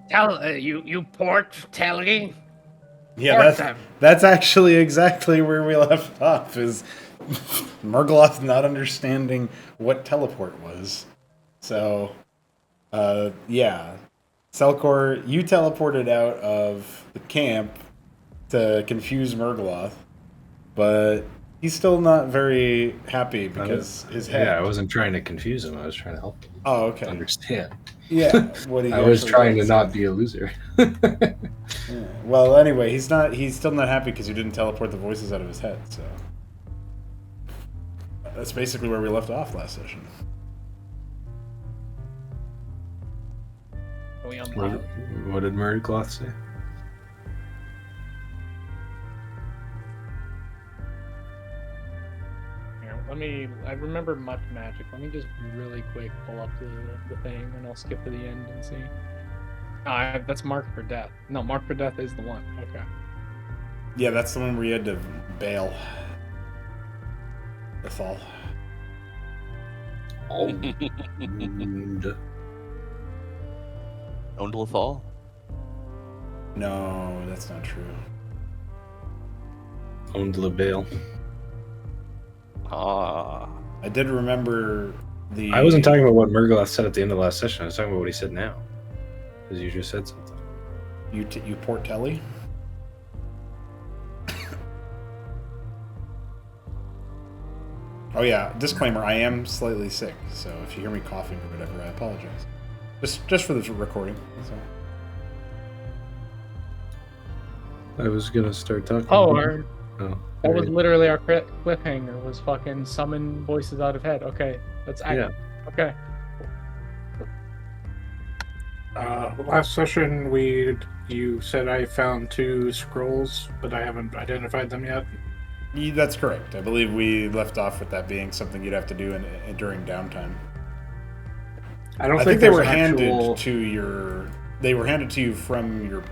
You port Telly. Yeah, Port them. that's actually exactly where we left off. Is Murgloth not understanding what teleport was? So, yeah, Selkor, you teleported out of the camp to confuse Murgloth, but he's still not very happy because his head. Yeah, I wasn't trying to confuse him. I was trying to help him Oh, okay. understand. Yeah, what he I was actually trying to does. not be a loser. Yeah. Well, anyway, he's not. He's still not happy because you didn't teleport the voices out of his head. So that's basically where we left off last session. We What did Murgloth say? I remember much magic. Let me just really quick pull up the thing, and I'll skip to the end and see. That's Mark for Death. No, Mark for Death is the one. Okay. Yeah, that's the one where you had to bail the fall. Owned Lethal? No, that's not true. Owned LaBelle. Ah. I did remember the. I wasn't talking about what Murgloth said at the end of the last session. I was talking about what he said now. Because you just said something. You port Telly? Oh yeah, disclaimer, I am slightly sick, so if you hear me coughing or whatever, I apologize. Just for the recording, that's all. I was gonna start talking. That was literally our cliffhanger, was fucking summon voices out of head. Okay, that's accurate. Yeah. Okay. Last session, you said I found 2 scrolls, but I haven't identified them yet. Yeah, that's correct. I believe we left off with that being something you'd have to do during downtime. I think they were handed to your. They were handed to you from your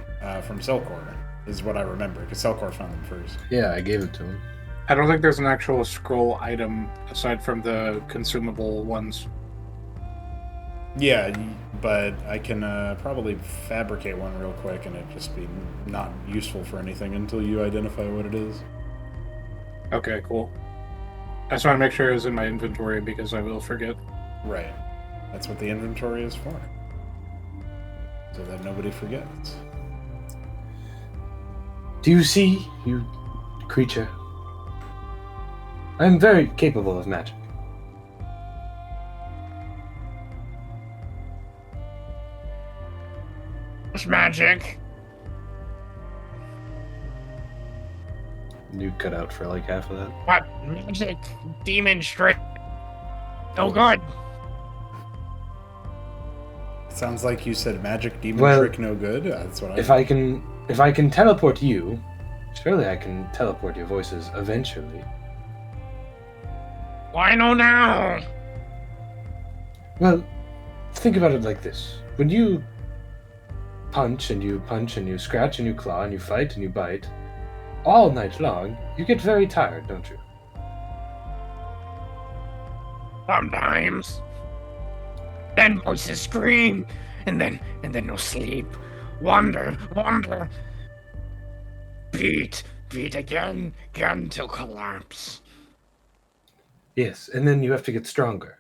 from Selkor, is what I remember, because Selkor found them first. Yeah, I gave it to him. I don't think there's an actual scroll item aside from the consumable ones. Yeah, but I can probably fabricate one real quick, and it just be not useful for anything until you identify what it is. Okay, cool. I just want to make sure it's in my inventory because I will forget. Right. That's what the inventory is for. So that nobody forgets. Do you see, you creature? I am very capable of magic. It's magic. You cut out for like half of that. What magic? Demon straight. Oh god. Sounds like you said magic demon trick no good. That's what I. If I can teleport you, surely I can teleport your voices eventually. Why no now? Well, think about it like this. When you punch and you scratch and you claw and you fight and you bite, all night long, you get very tired, don't you? Sometimes. Then voices scream, and then you'll sleep. Wander. Beat again till collapse. Yes, and then you have to get stronger.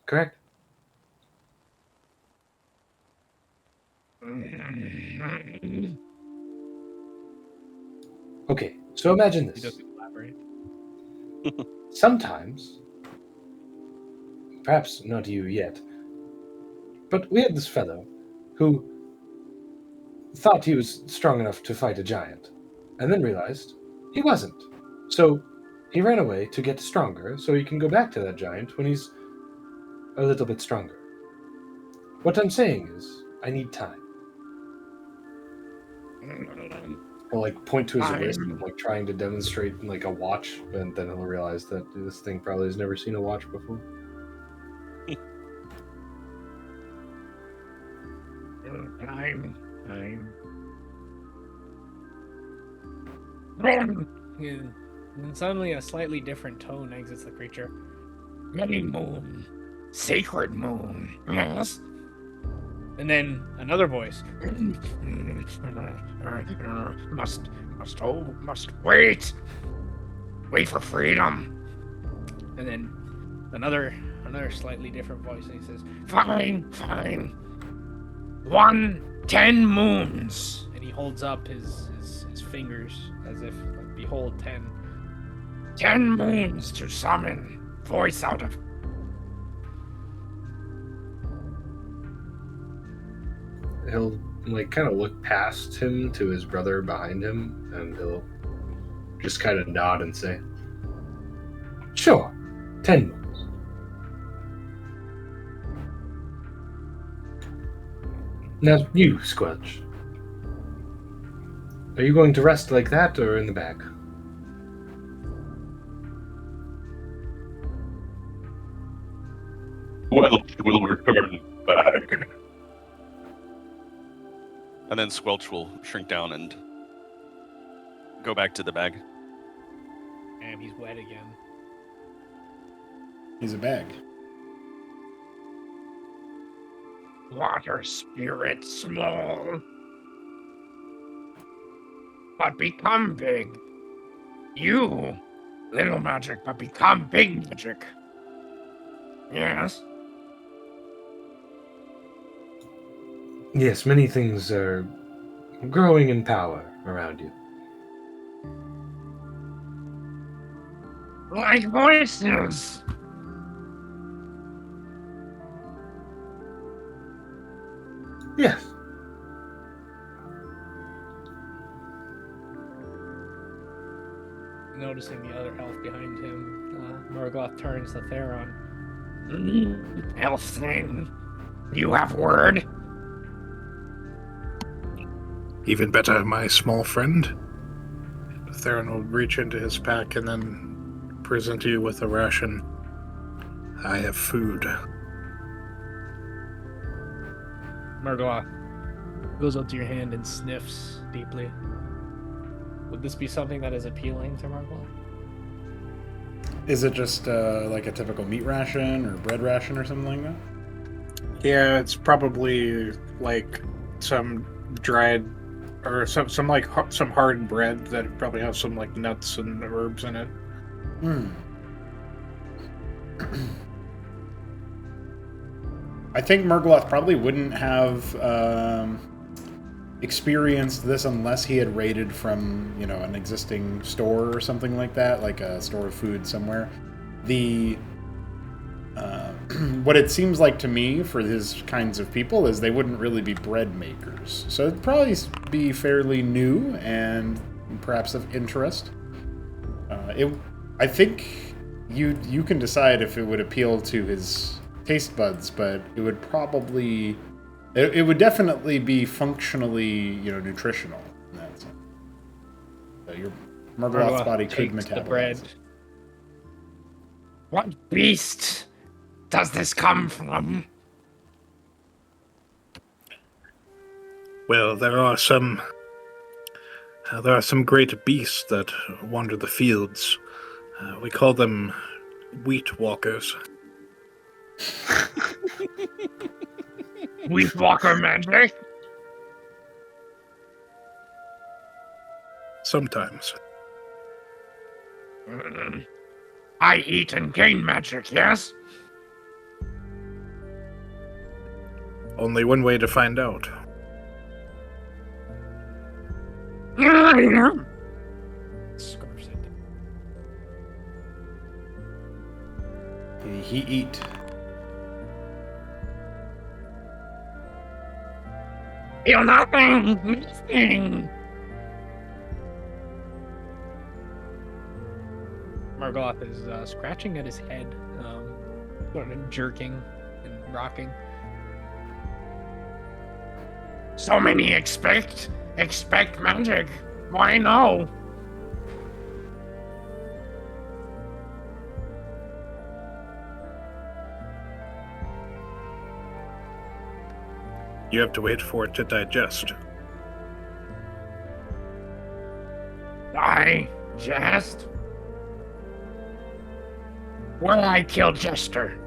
Correct? Okay, so imagine this. He doesn't elaborate. Sometimes, perhaps not you yet, but we had this fellow who thought he was strong enough to fight a giant, and then realized he wasn't. So he ran away to get stronger so he can go back to that giant when he's a little bit stronger. What I'm saying is, I need time. He'll like point to his wrist, like trying to demonstrate like a watch, and then he'll realize that this thing probably has never seen a watch before. Time. And suddenly a slightly different tone exits the creature. Many moon. Sacred moon. Yes? And then another voice. Must wait. Wait for freedom. And then another slightly different voice, and he says, Fine. 10 moons. and he holds up his fingers as if, like, behold, 10. 10 moons to summon voice out of. He'll like kind of look past him to his brother behind him, and he'll just kind of nod and say, "Sure, 10 moons." Now, you, Squelch. Are you going to rest like that, or in the bag? Squelch will return back. And then Squelch will shrink down and go back to the bag. And he's wet again. He's a bag. Water spirit small. But become big. You, little magic, but become big magic. Yes? Yes, many things are growing in power around you. Like voices. Yes. Noticing the other elf behind him, Morgoth turns to Theron. Elf thing. You have word? Even better, my small friend. Theron will reach into his pack and then present you with a ration. I have food. Morgoth goes up to your hand and sniffs deeply. Would this be something that is appealing to Morgoth? Is it just like a typical meat ration or bread ration or something like that? Yeah, it's probably like some dried or some like some hard bread that probably has some like nuts and herbs in it. I think Murgloth probably wouldn't have experienced this unless he had raided from, you know, an existing store or something like that, like a store of food somewhere. The what it seems like to me for his kinds of people is they wouldn't really be bread makers, so it'd probably be fairly new and perhaps of interest. I think you can decide if it would appeal to his taste buds, but it would probably it would definitely be functionally, you know, nutritional in that sense. So your Murgloth's body could takes the metabolize bread. it. What beast does this come from? Well, there are some great beasts that wander the fields. We call them wheat walkers. Wheat walker magic? Sometimes. I eat and gain magic, yes? Only one way to find out. Scarfs it. He eat. Feel nothing. Morgoth is scratching at his head, sort of jerking and rocking. So many expect magic. Why no? You have to wait for it to digest. Digest? Will I kill Jester?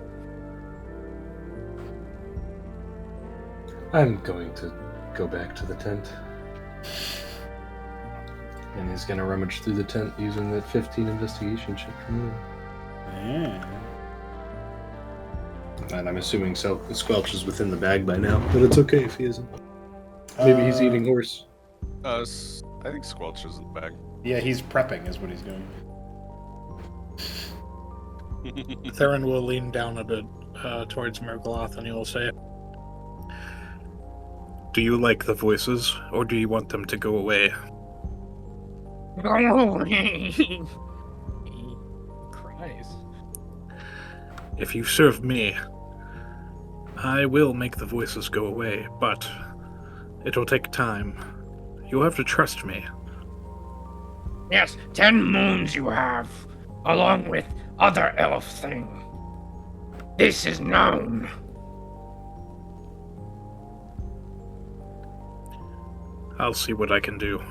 I'm going to go back to the tent. And he's going to rummage through the tent using that 15 investigation check from you. Yeah. And I'm assuming Squelch is within the bag by now, but it's okay if he isn't. Maybe he's eating horse. I think Squelch is in the bag. Yeah, he's prepping, is what he's doing. Theron will lean down a bit towards Murgloth and he will say, "Do you like the voices, or do you want them to go away?" Go away. He cries. If you serve me, I will make the voices go away, but it'll take time. You have to trust me. Yes, 10 moons you have, along with other elf thing. This is known. I'll see what I can do.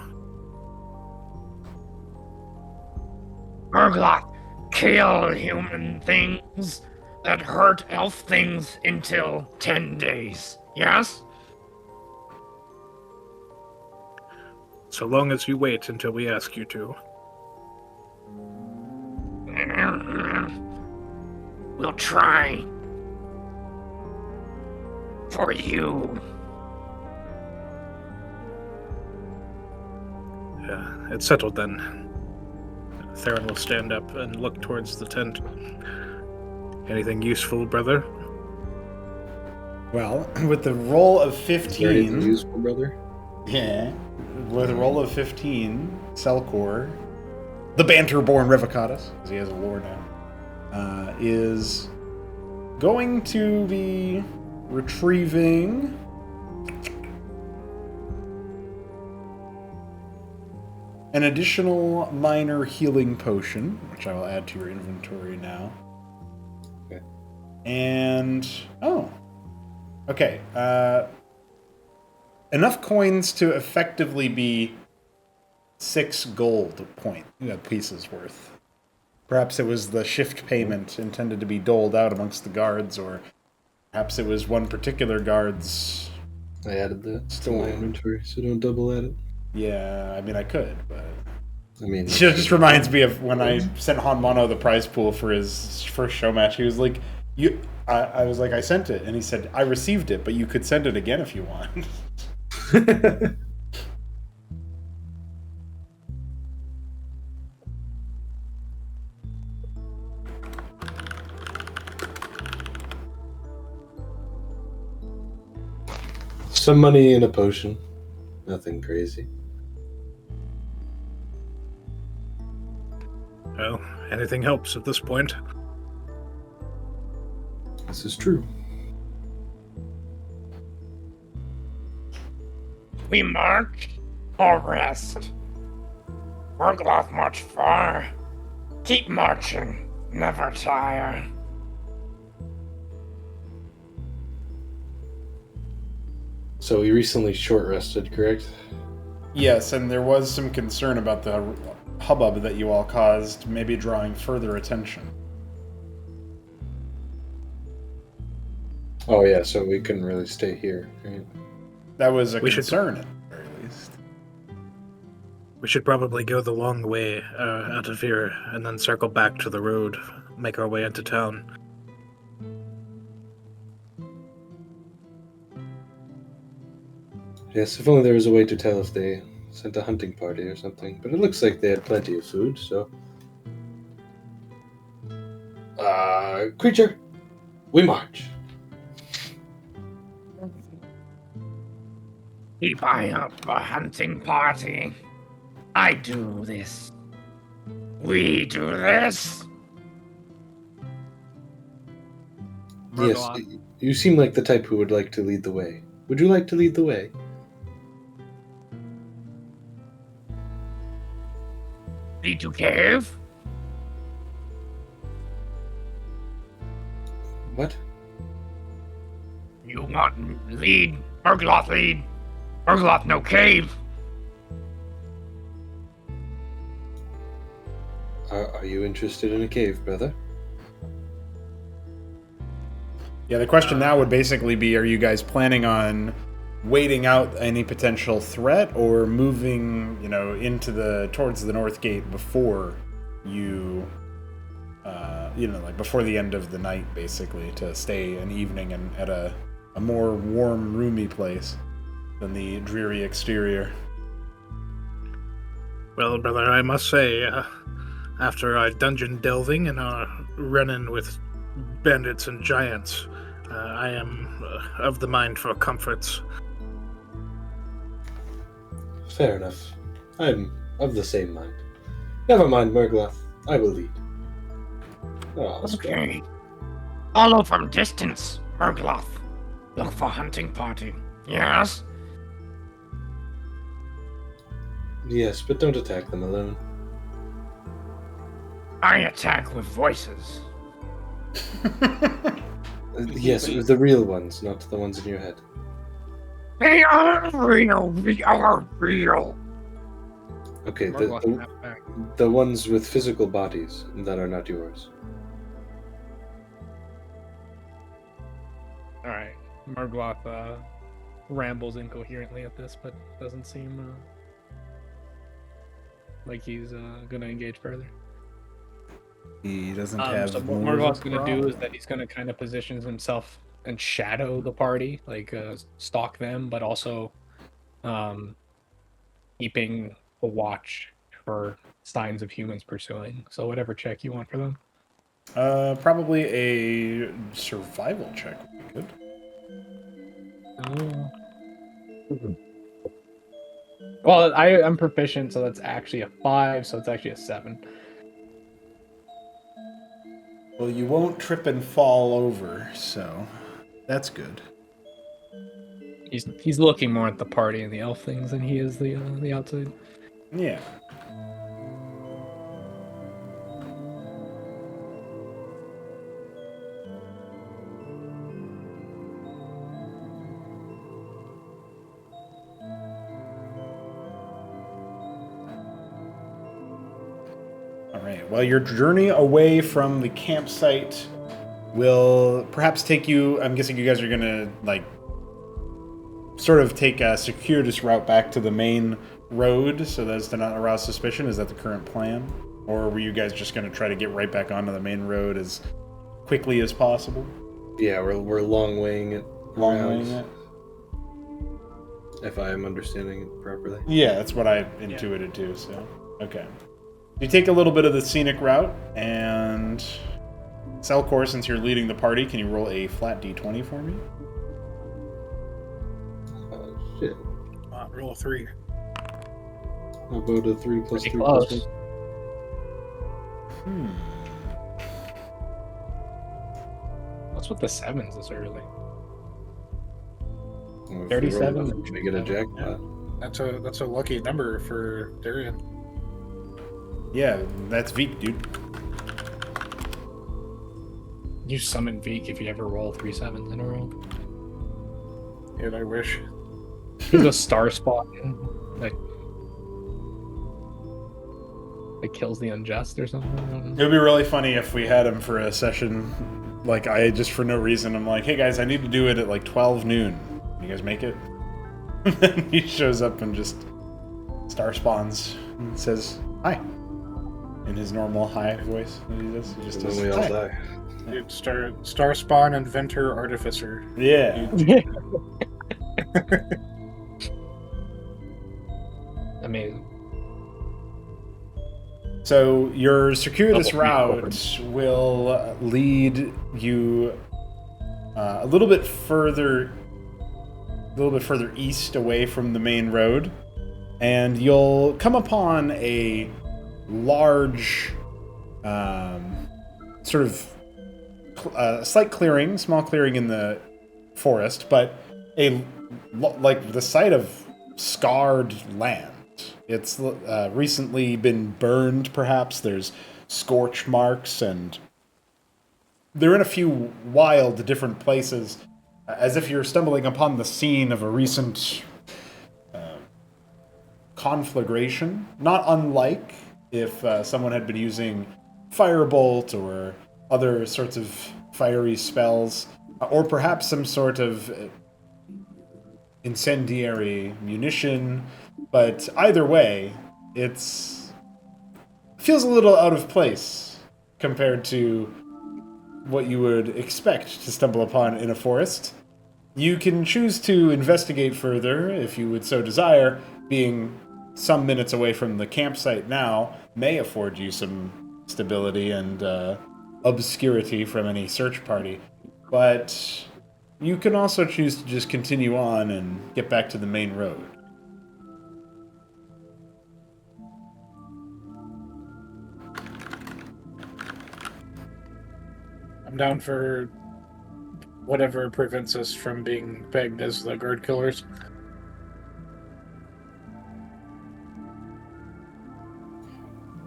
Murgloth, kill human things that hurt elf things until 10 days. Yes? So long as you wait until we ask you to. We'll try. For you. Yeah, it's settled then. Theron will stand up and look towards the tent. Anything useful, brother? Well, with the roll of Is there anything 15... useful, brother? Yeah. With a roll of 15, Selkor, the banter-born Revocatus, because he has a lore now, is going to be retrieving... an additional minor healing potion, which I will add to your inventory now. Okay. And... oh. Okay, enough coins to effectively be 6 gold pieces worth. Perhaps it was the shift payment intended to be doled out amongst the guards, or perhaps it was one particular guard's... I added that to my inventory, so don't double add it. Yeah, I mean, I could, but... I mean, It just reminds me of when I sent Han Mono the prize pool for his first show match. He was like, I was like, I sent it. And he said, I received it, but you could send it again if you want. Some money and a potion. Nothing crazy. Well, anything helps at this point. This is true. We march or rest? Murgloth march far. Keep marching. Never tire. So we recently short rested, correct? Yes, and there was some concern about the hubbub that you all caused, maybe drawing further attention. Oh yeah, so we couldn't really stay here, right? That was a We should- concern, at the very least. We should probably go the long way out of here and then circle back to the road, make our way into town. Yes, if only there was a way to tell if they sent a hunting party or something. But it looks like they had plenty of food, so... creature, we march. Keep eye up a hunting party. I do this. We do this. Yes, Murgloth. you seem like the type who would like to lead the way. Would you like to lead the way? Lead to cave? What? You want lead? Murgloth lead. Murgloth no cave. Are you interested in a cave, brother? Yeah, the question now would basically be, are you guys planning on waiting out any potential threat, or moving, towards the north gate before you, before the end of the night, basically, to stay an evening and at a more warm, roomy place than the dreary exterior? Well, brother, I must say, after our dungeon delving and our run-in with bandits and giants, I am of the mind for comforts. Fair enough. I'm of the same mind. Never mind, Murgloth. I will lead. Oh, Okay. Follow from distance, Murgloth. Look for hunting party. Yes? yes, but don't attack them alone. I attack with voices. Yes, the real ones, not the ones in your head. They are real. We are real. Okay, Murgloth snapped back. the ones with physical bodies that are not yours. All right. Murgloth rambles incoherently at this, but doesn't seem like he's going to engage further. He doesn't have. So what more of a Murgloth's going to do is problem. that he's going to kind of position himself and shadow the party, like stalk them, but also keeping a watch for signs of humans pursuing. So whatever check you want for them. Probably a survival check would be good. Well, I'm proficient, so that's actually a 5, so it's actually a 7. Well, you won't trip and fall over, so that's good. He's looking more at the party and the elf things than he is the outside. Yeah. All right. Well, your journey away from the campsite will perhaps take you. I'm guessing you guys are gonna sort of take a circuitous route back to the main road, so as to not arouse suspicion. Is that the current plan, or were you guys just gonna try to get right back onto the main road as quickly as possible? Yeah, we're long weighing it. Long around, waying it. If I am understanding it properly. Yeah, that's what I intuited too. So, okay. You take a little bit of the scenic route, and Selkor, since you're leading the party, can you roll a flat d20 for me? Shit. Roll a 3. How about a 3 plus Pretty 3 plus close. 1? What's with the 7s this early? Well, if 37. we roll enough, we get a jackpot. That's a lucky number for Darian. Yeah, that's Veek, dude. You summon Veek if you ever roll 3 7s in a row. Yet I wish. There's a star spawn that kills the unjust or something. I don't It know. would be really funny if we had him for a session. Like, I just for no reason, I'm like, hey guys, I need to do it at like 12 noon. You guys make it? And then he shows up and just star spawns and says, hi. In his normal high voice that he does. He just And says, then we all hi. die. Dude, Star Spawn, Inventor, Artificer. Yeah. Amazing. So your circuitous Double route will lead you a little bit further east away from the main road, and you'll come upon a large, sort of slight clearing, small clearing in the forest, but like the site of scarred land. It's recently been burned, perhaps. There's scorch marks, and they're in a few wild, different places, as if you're stumbling upon the scene of a recent conflagration. Not unlike if someone had been using firebolt or other sorts of fiery spells, or perhaps some sort of incendiary munition, but either way, it's feels a little out of place compared to what you would expect to stumble upon in a forest. You can choose to investigate further if you would so desire. Being some minutes away from the campsite now may afford you some stability and obscurity from any search party. But you can also choose to just continue on and get back to the main road. I'm down for whatever prevents us from being pegged as the guard killers.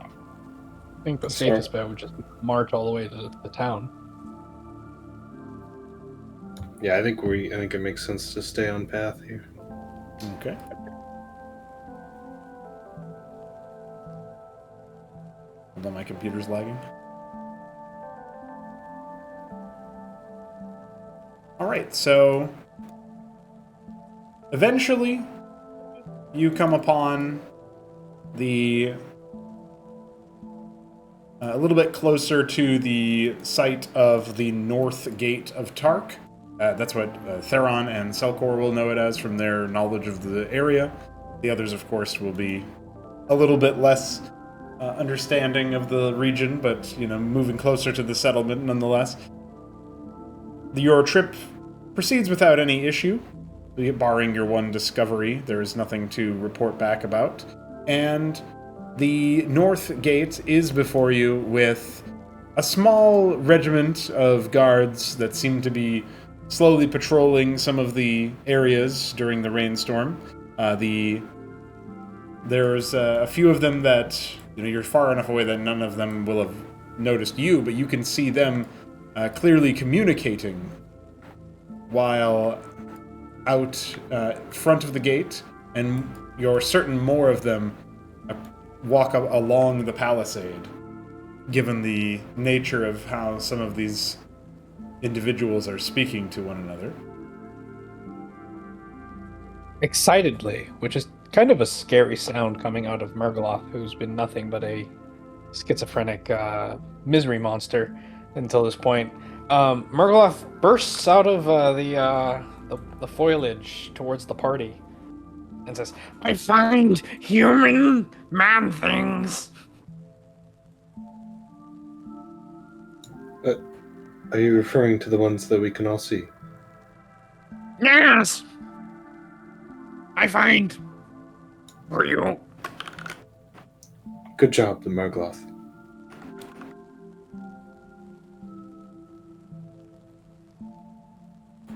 I think the safest bet would just march all the way to the town. Yeah, I think it makes sense to stay on path here. Okay. Hold on, my computer's lagging. Alright, so eventually you come upon the a little bit closer to the site of the North Gate of Tark. That's what Theron and Selkor will know it as from their knowledge of the area. The others, of course, will be a little bit less understanding of the region, but, moving closer to the settlement nonetheless. Your trip proceeds without any issue, barring your one discovery. There is nothing to report back about. And the North Gate is before you with a small regiment of guards that seem to be slowly patrolling some of the areas during the rainstorm. There's a few of them that, you're far enough away that none of them will have noticed you, but you can see them clearly communicating while out front of the gate, and you're certain more of them walk up along the palisade, given the nature of how some of these individuals are speaking to one another. Excitedly, which is kind of a scary sound coming out of Murgaloth, who's been nothing but a schizophrenic misery monster until this point. Murgaloth bursts out of the foliage towards the party and says, I find human man things. Are you referring to the ones that we can all see? Yes. I find for you. Good job, the Murgloth.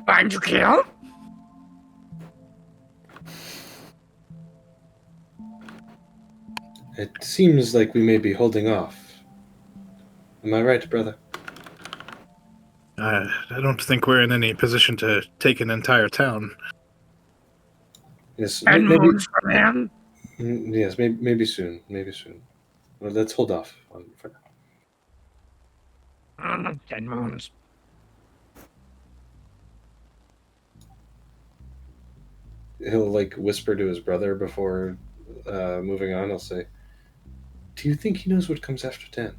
Find to kill? It seems like we may be holding off. Am I right, brother? I don't think we're in any position to take an entire town. Yes, And maybe. moons from him? Yes, maybe soon. Maybe soon. Well, let's hold off on for now. 10 moons. He'll whisper to his brother before moving on. He'll say, "Do you think he knows what comes after 10?"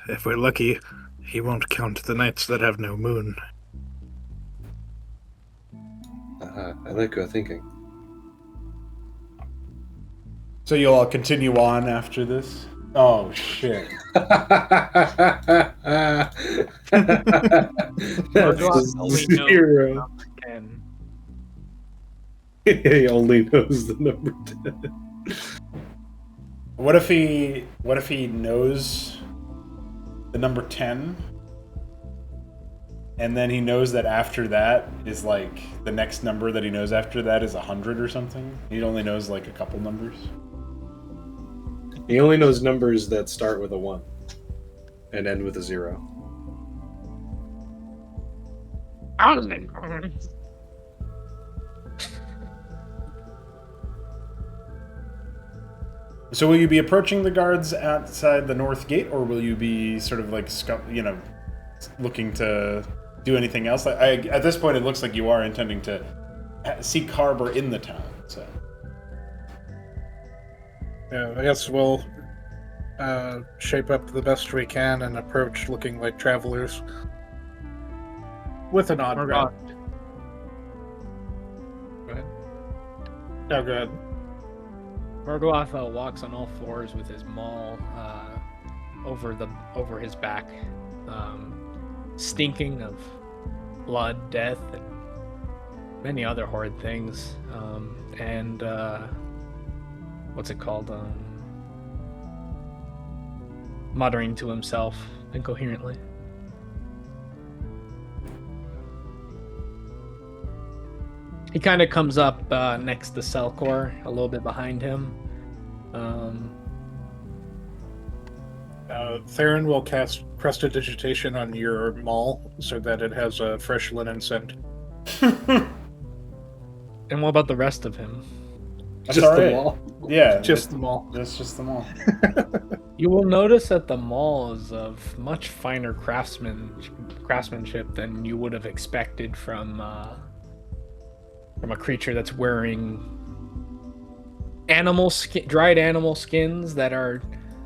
If we're lucky, he won't count the nights that have no moon. I like your thinking. So you'll all continue on after this? Oh, shit. Murgaloth only knows zero. number 10. He only knows the number 10. What if he knows the number 10, and then he knows that after that is the next number that he knows after that is 100 or something? He only knows a couple numbers. He only knows numbers that start with a 1 and end with a 0. 1,000 moons. So will you be approaching the guards outside the North Gate, or will you be sort of looking to do anything else? At this point, it looks like you are intending to seek harbor in the town. So, Yeah, I guess we'll shape up the best we can and approach looking like travelers. With an odd Margoth. red. Go ahead. Oh, good. Margoth walks on all fours with his maul over his back, stinking of blood, death, and many other horrid things. And what's it called? Muttering to himself incoherently. He kind of comes up next to Selkor, a little bit behind him. Theron will cast Prestidigitation on your maul so that it has a fresh linen scent. And what about the rest of him? That's Just all the right. wall. Yeah, Just the maul. that's just the mall. You will notice that the maul is of much finer craftsmanship than you would have expected from a creature that's wearing dried animal skins that are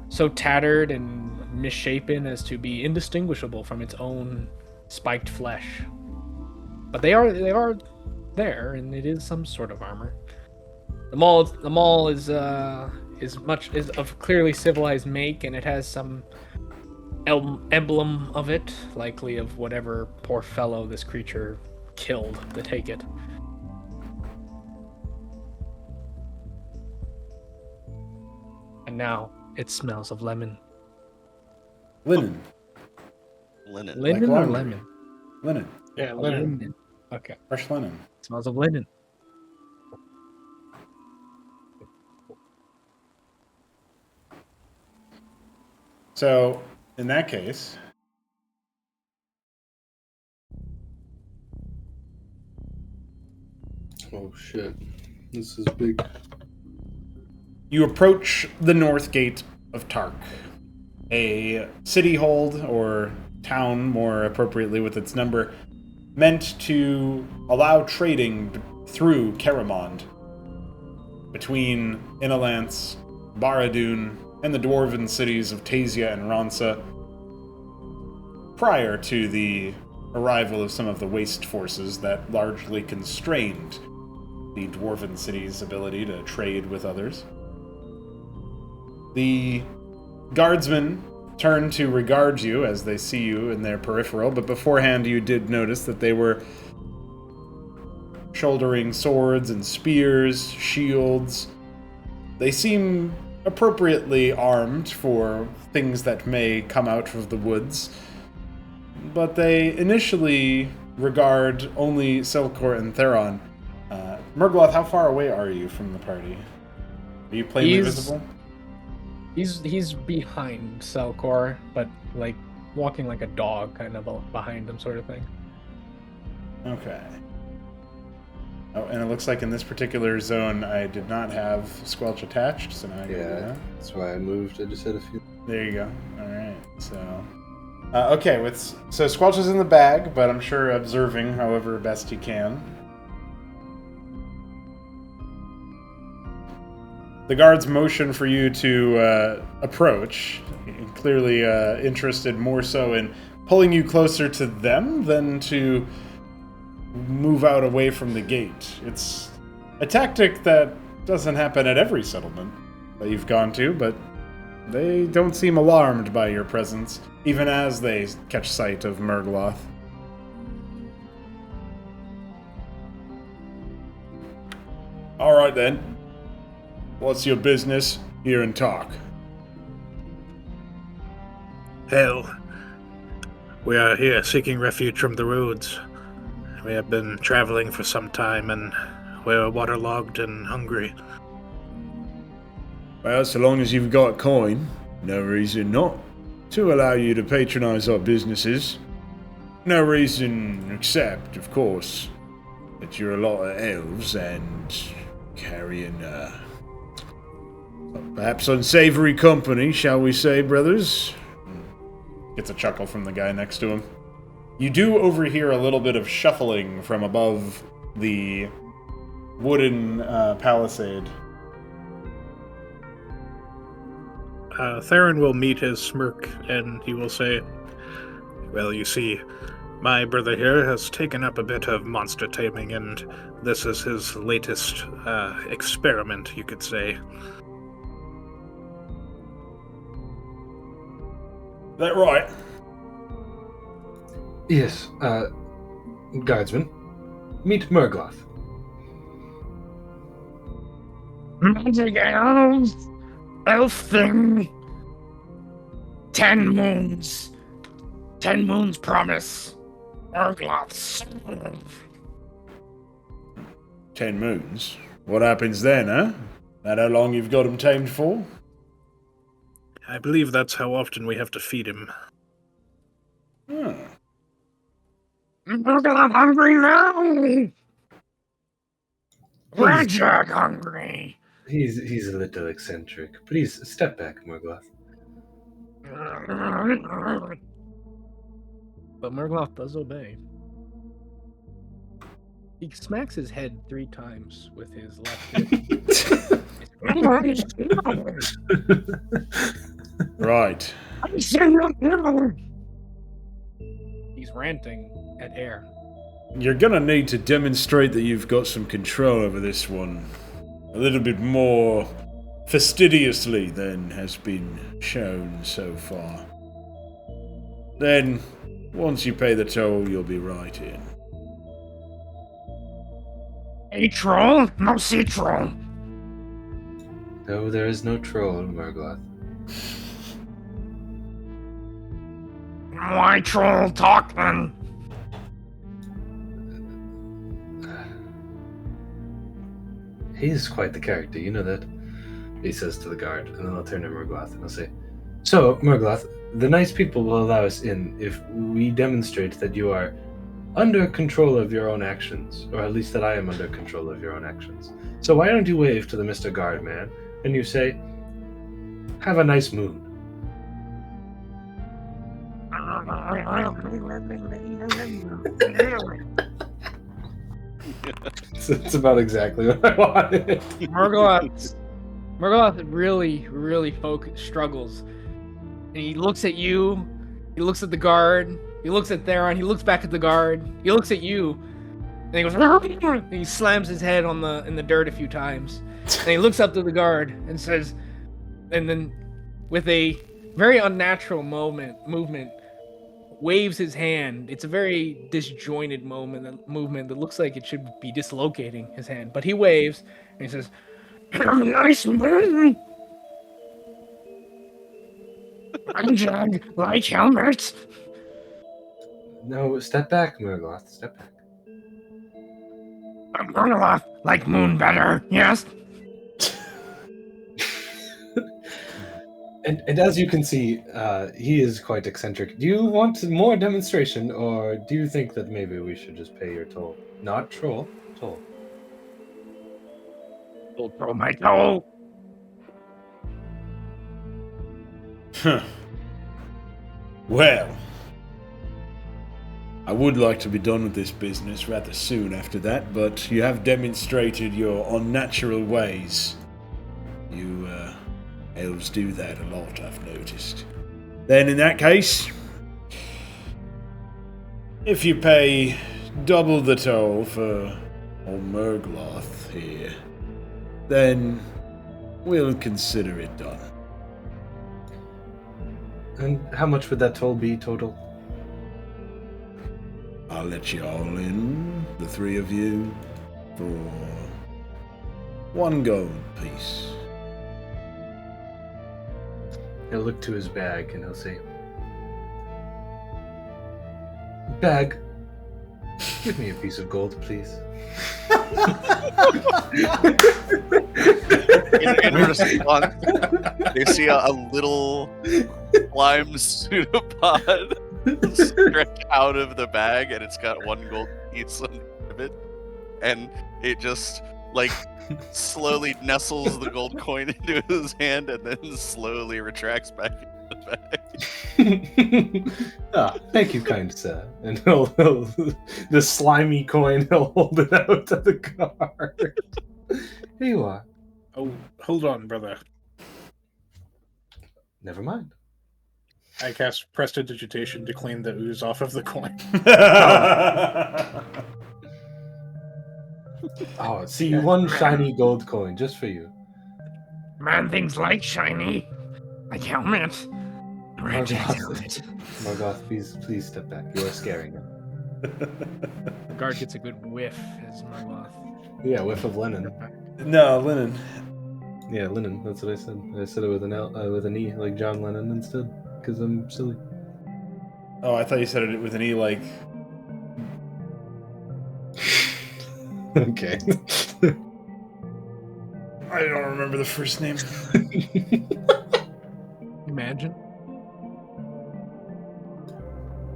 so tattered and misshapen as to be indistinguishable from its own spiked flesh. But they are there, and it is some sort of armor. The maul is of clearly civilized make, and it has some emblem of it, likely of whatever poor fellow this creature killed to take it. And now it smells of lemon. Linen. Linen. Linen or laundry. lemon? Linen. Yeah, Oh, linen. Okay. Fresh linen. It smells of linen. So, in that case, Oh shit. This is big. you approach the north gate of Tark, a city hold, or town more appropriately with its number, meant to allow trading through Caramond between Inalance, Barad-dûn, and the dwarven cities of Tasia and Ronsa prior to the arrival of some of the waste forces that largely constrained the dwarven city's ability to trade with others. The guardsmen turn to regard you as they see you in their peripheral, but beforehand you did notice that they were shouldering swords and spears, shields. They seem appropriately armed for things that may come out of the woods, but they initially regard only Selkor and Theron. Murgloth, how far away are you from the party? Are you plainly visible? He's behind Selkor, but like walking like a dog, kind of behind him, sort of thing. Okay. Oh, and it looks like in this particular zone, I did not have Squelch attached, so now I can do Yeah, that. that's why I moved. I just had a few. There you go. All right. So, okay. So Squelch is in the bag, but I'm sure observing however best he can. The guards motion for you to approach, clearly interested more so in pulling you closer to them than to move out away from the gate. It's a tactic that doesn't happen at every settlement that you've gone to, but they don't seem alarmed by your presence, even as they catch sight of Murgloth. All right then. What's your business here in Tark? Hell, we are here seeking refuge from the roads. We have been traveling for some time and we're waterlogged and hungry. Well, so long as you've got coin, no reason not to allow you to patronize our businesses. No reason except, of course, that you're a lot of elves and carrying, perhaps unsavory company, shall we say, brothers? Gets a chuckle from the guy next to him. You do overhear a little bit of shuffling from above the wooden palisade. Theron will meet his smirk, and he will say, "Well, you see, my brother here has taken up a bit of monster taming, and this is his latest experiment, you could say." That right? Yes, guardsman, meet Murgloth. Magic elves, elf thing. 10 moons. 10 moons promise. Orgloth serve. 10 moons? What happens then, huh? That how long you've got him tamed for? I believe that's how often we have to feed him. Orgloth hungry now. Magic hungry. He's a little eccentric. Please step back, Murgloth. But Murgloth does obey. He smacks his head 3 times with his left hip. Right. He's ranting at air. You're gonna need to demonstrate that you've got some control over this one. A little bit more fastidiously than has been shown so far. Then, once you pay the toll, you'll be right in. A troll? No sea troll. No, there is no troll, Murgloth. Why troll talking? He's quite the character, you know that? He says to the guard, and then I'll turn to Murgloth and I'll say, "So, Murgloth, the nice people will allow us in if we demonstrate that you are under control of your own actions, or at least that I am under control of your own actions. So why don't you wave to the Mr. Guardman, and you say, 'Have a nice moon.'" It's about exactly what I wanted. Murgloth really struggles. And he looks at you, he looks at the guard, he looks at Theron, he looks back at the guard, he looks at you, and he goes, and he slams his head in the dirt a few times. And he looks up to the guard and says, and then with a very unnatural movement, waves his hand. It's a very disjointed movement that looks like it should be dislocating his hand. But he waves and he says, "Nice moon. Jag, like helmets." No, step back, Murgloth. Step back. Orgloth like moon better, yes? And as you can see, he is quite eccentric. Do you want more demonstration, or do you think that maybe we should just pay your toll? Not troll, toll. Don't throw my toll. Huh. Well, I would like to be done with this business rather soon after that, but you have demonstrated your unnatural ways. You, elves do that a lot, I've noticed. Then in that case, if you pay double the toll for old Murgloth here, then we'll consider it done. And how much would that toll be total? I'll let you all in, the 3 of you, for 1 gold piece. He'll look to his bag and he'll say, "Bag, give me a piece of gold, please." In response, they see a little slime pseudopod stretch out of the bag, and it's got 1 gold piece on the end of it, and it just slowly nestles the gold coin into his hand, and then slowly retracts back. the bag. Thank you, kind sir. And the slimy coin, he'll hold it out to the guard. Here you are. Oh, hold on, brother. Never mind. I cast Prestidigitation to clean the ooze off of the coin. Oh, see, one shiny gold coin just for you. Man, things like shiny. Like helmet. Ratchet's helmet. Morgoth, please step back. You are scaring him. The guard gets a good whiff as Margloth. Yeah, whiff of linen. No, linen. Yeah, linen. That's what I said. I said it with an L, with an E, like John Lennon instead, because I'm silly. Oh, I thought you said it with an E like. Okay. I don't remember the first name. Imagine.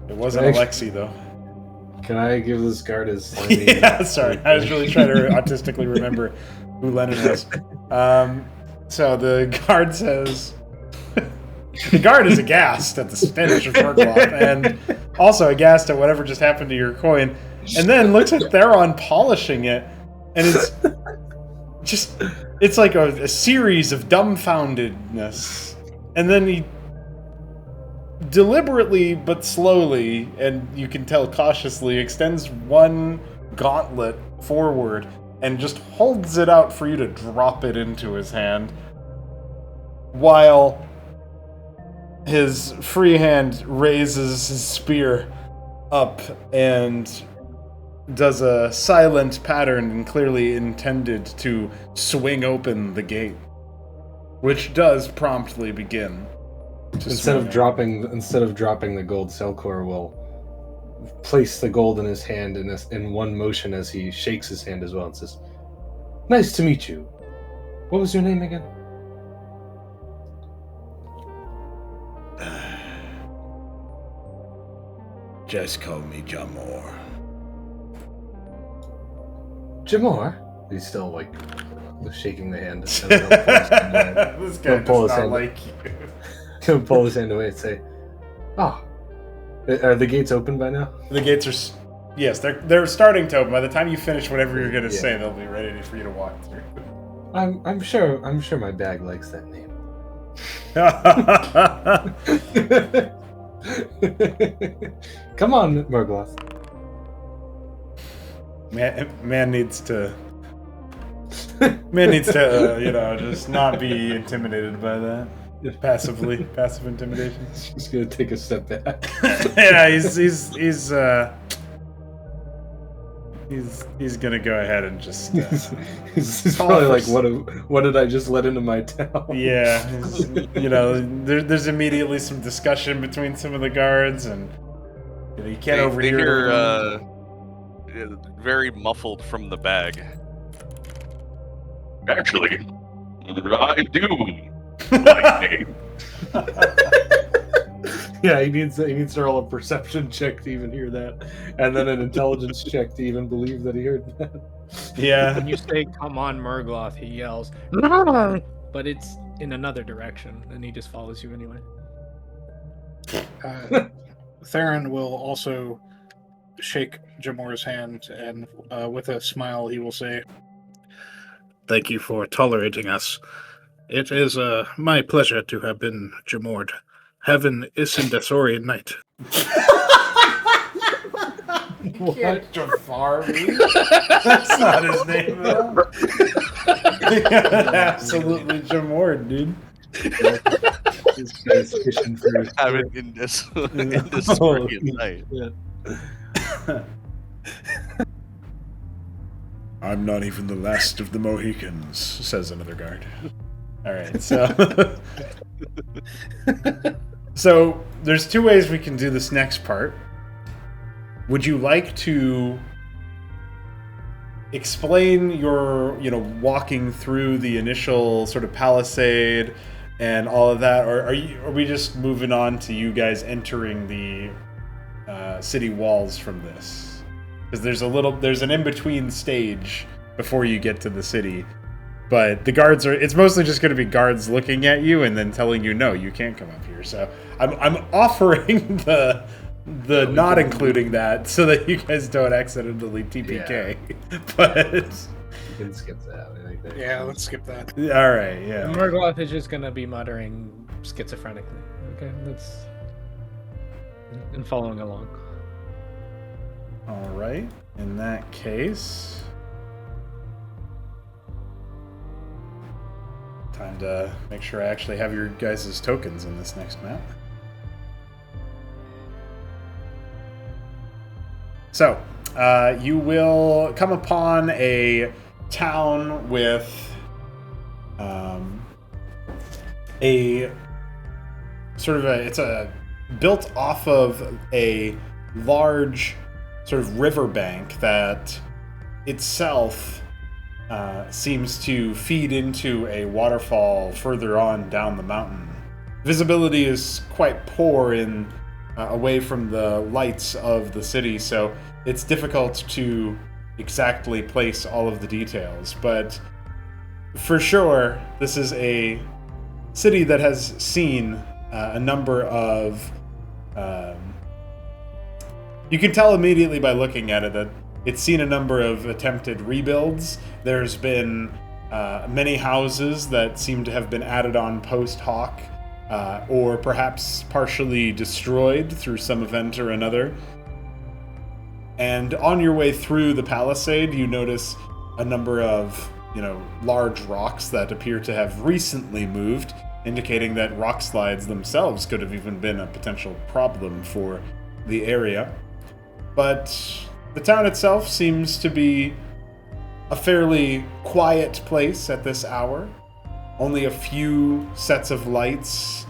It wasn't Actually- Alexi, though. Can I give this guard his slimy? Yeah, sorry. I was really trying to autistically remember who Lennon was. So the guard says... The guard is aghast at the stench of Murkloth, and also aghast at whatever just happened to your coin, and then looks at Theron polishing it, and it's just... It's like a series of dumbfoundedness. And then he deliberately but slowly, and you can tell cautiously, extends one gauntlet forward and just holds it out for you to drop it into his hand, while his free hand raises his spear up and does a silent pattern and clearly intended to swing open the gate, which does promptly begin. Instead of dropping the gold, Selkor will place the gold in his hand in one motion as he shakes his hand as well and says, "Nice to meet you. What was your name again?" Just call me Jamor. Jamor. He's still like shaking the hand. This guy Don't pull does his not hand. like you. He'll pull his hand away and say, "Ah, are the gates open by now?" The gates are... Yes, they're starting to open. By the time you finish whatever you're going to Yeah. say, they'll be ready for you to walk through. I'm sure my bag likes that name. Come on, Murgloth. Man needs to, just not be intimidated by that. Passive intimidation. Just gonna take a step back. Yeah, he's gonna go ahead and just. He's probably like, what did I just let into my town? Yeah, there's immediately some discussion between some of the guards, and you can't They overhear. hear very muffled from the bag. Actually, I do. My name. Yeah, he needs to roll a perception check to even hear that, and then an intelligence check to even believe that he heard that. Yeah. When you say "Come on, Murgloth," he yells, "No!" But it's in another direction, and he just follows you anyway. Theron will also shake Jamor's hand, and with a smile, he will say, "Thank you for tolerating us. It is my pleasure to have been Jamord. Heaven is in Desorian night." Can't Jafar be? That's not his name, though. Absolutely Jamord, dude. This guy's fishing for his Have it in this Desorian night. I'm not even the last of the Mohicans, says another guard. All right, so there's two ways we can do this next part. Would you like to explain your, walking through the initial sort of palisade and all of that, or are we just moving on to you guys entering the city walls from this? Because there's an in-between stage before you get to the city. But the guards it's mostly just going to be guards looking at you and then telling you, no, you can't come up here. So I'm offering the not including that so that you guys don't accidentally TPK. But You can skip that. I think Yeah, let's skip that. all right, yeah. Murgloth is just gonna be muttering schizophrenically. Okay, that's and following along. All right. In that case, time to make sure I actually have your guys' tokens in this next map. So, you will come upon a town with a sort of it's built off of a large sort of riverbank that itself seems to feed into a waterfall further on down the mountain. Visibility is quite poor in away from the lights of the city, so it's difficult to exactly place all of the details, but for sure this is a city that has seen a number of you can tell immediately by looking at it that it's seen a number of attempted rebuilds. There's been many houses that seem to have been added on post hoc, or perhaps partially destroyed through some event or another. And on your way through the palisade, you notice a number of, large rocks that appear to have recently moved, indicating that rock slides themselves could have even been a potential problem for the area. But the town itself seems to be a fairly quiet place at this hour. Only a few sets of lights,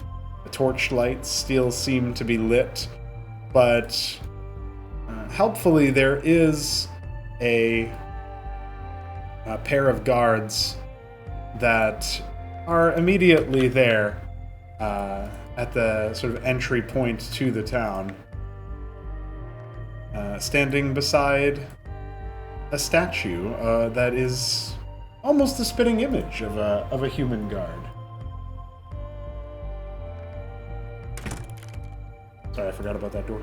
torch lights, still seem to be lit, but helpfully there is a pair of guards that are immediately there at the sort of entry point to the town, standing beside a statue that is almost the spitting image of a human guard. Sorry, I forgot about that door.